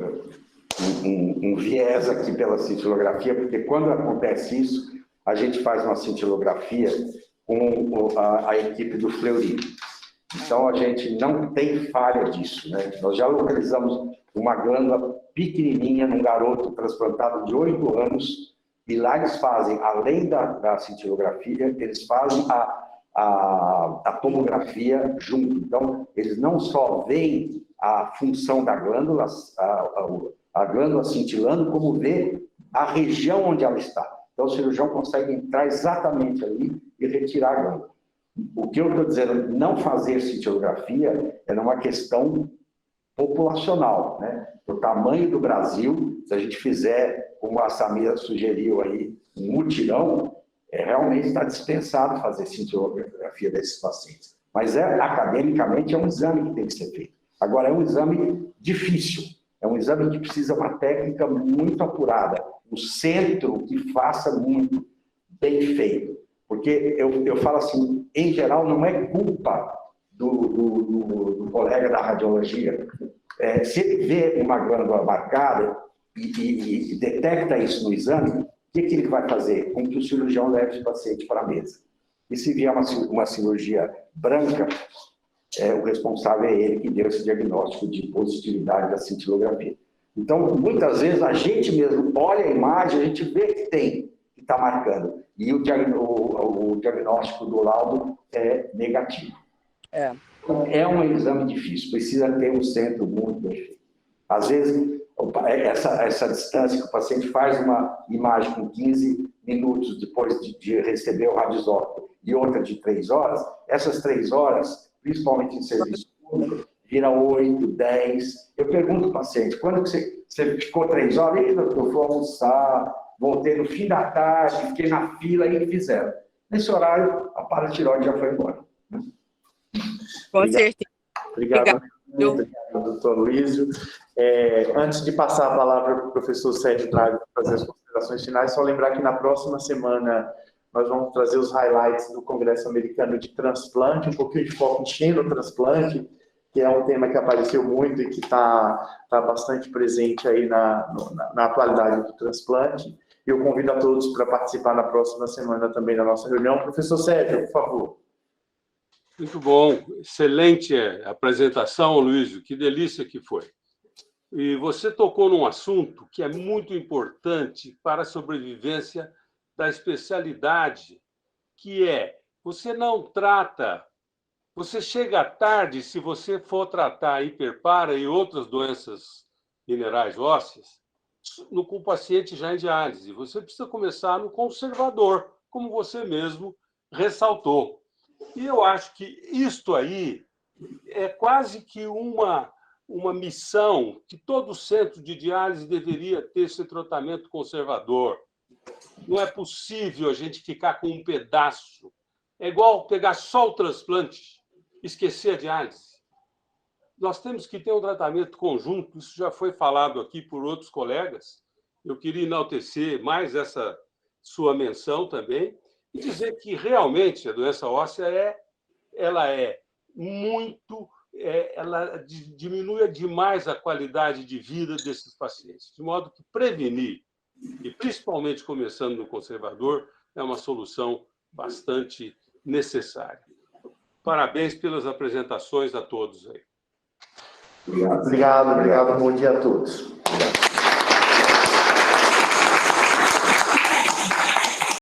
um viés aqui pela cintilografia, porque quando acontece isso, a gente faz uma cintilografia com a equipe do Fleury. Então, a gente não tem falha disso, né? Nós já localizamos uma glândula pequenininha num garoto transplantado de 8 anos, e lá eles fazem, além da cintilografia, eles fazem a tomografia junto. Então, eles não só veem a função da glândula, a glândula cintilando, como vê a região onde ela está. Então, o cirurgião consegue entrar exatamente ali e retirar a glândula. O que eu estou dizendo, não fazer cintilografia é uma questão populacional, né? O tamanho do Brasil, se a gente fizer, como a Samira sugeriu aí, um mutirão, realmente está dispensado fazer cintilografia desses pacientes. Mas academicamente é um exame que tem que ser feito. Agora, é um exame difícil, é um exame que precisa de uma técnica muito apurada, um centro que faça muito bem feito. Porque eu falo assim, em geral, não é culpa do colega da radiologia. Se ele vê uma glândula marcada e detecta isso no exame, o que ele vai fazer? Com que o cirurgião leve o paciente para a mesa. E se vier uma cirurgia branca, o responsável é ele que deu esse diagnóstico de positividade da cintilografia. Então, muitas vezes, a gente mesmo olha a imagem, a gente vê que tem, que está marcando. E o diagnóstico do laudo é negativo. É um exame difícil, precisa ter um centro muito bem feito. Às vezes, essa distância que o paciente faz uma imagem com 15 minutos depois de receber o radisótopo e outra de 3 horas, essas 3 horas, principalmente em serviço público, vira 8, 10. Eu pergunto ao paciente, quando que você ficou 3 horas? Ei, doutor, fui almoçar, voltei no fim da tarde, fiquei na fila e fizeram. Nesse horário, a paratiroide já foi embora. Com certeza. Obrigado, doutor Luísio. Antes de passar a palavra para o professor Sérgio Drago para fazer as considerações finais, só lembrar que na próxima semana nós vamos trazer os highlights do Congresso Americano de Transplante, um pouquinho de foco em xenotransplante, que é um tema que apareceu muito e que está bastante presente aí na atualidade do transplante. E eu convido a todos para participar na próxima semana também da nossa reunião. Professor Sérgio, por favor. Muito bom, excelente apresentação, Luísio, que delícia que foi. E você tocou num assunto que é muito importante para a sobrevivência da especialidade, que é, você não trata, você chega tarde se você for tratar hiperpara e outras doenças minerais ósseas, com o paciente já em diálise. Você precisa começar no conservador, como você mesmo ressaltou. E eu acho que isto aí é quase que uma missão que todo centro de diálise deveria ter, esse tratamento conservador. Não é possível a gente ficar com um pedaço. É igual pegar só o transplante, esquecer a diálise. Nós temos que ter um tratamento conjunto, isso já foi falado aqui por outros colegas. Eu queria enaltecer mais essa sua menção também, e dizer que realmente a doença óssea ela diminui demais a qualidade de vida desses pacientes, de modo que prevenir, e principalmente começando no conservador, é uma solução bastante necessária. Parabéns pelas apresentações a todos aí. Obrigado. Bom dia a todos.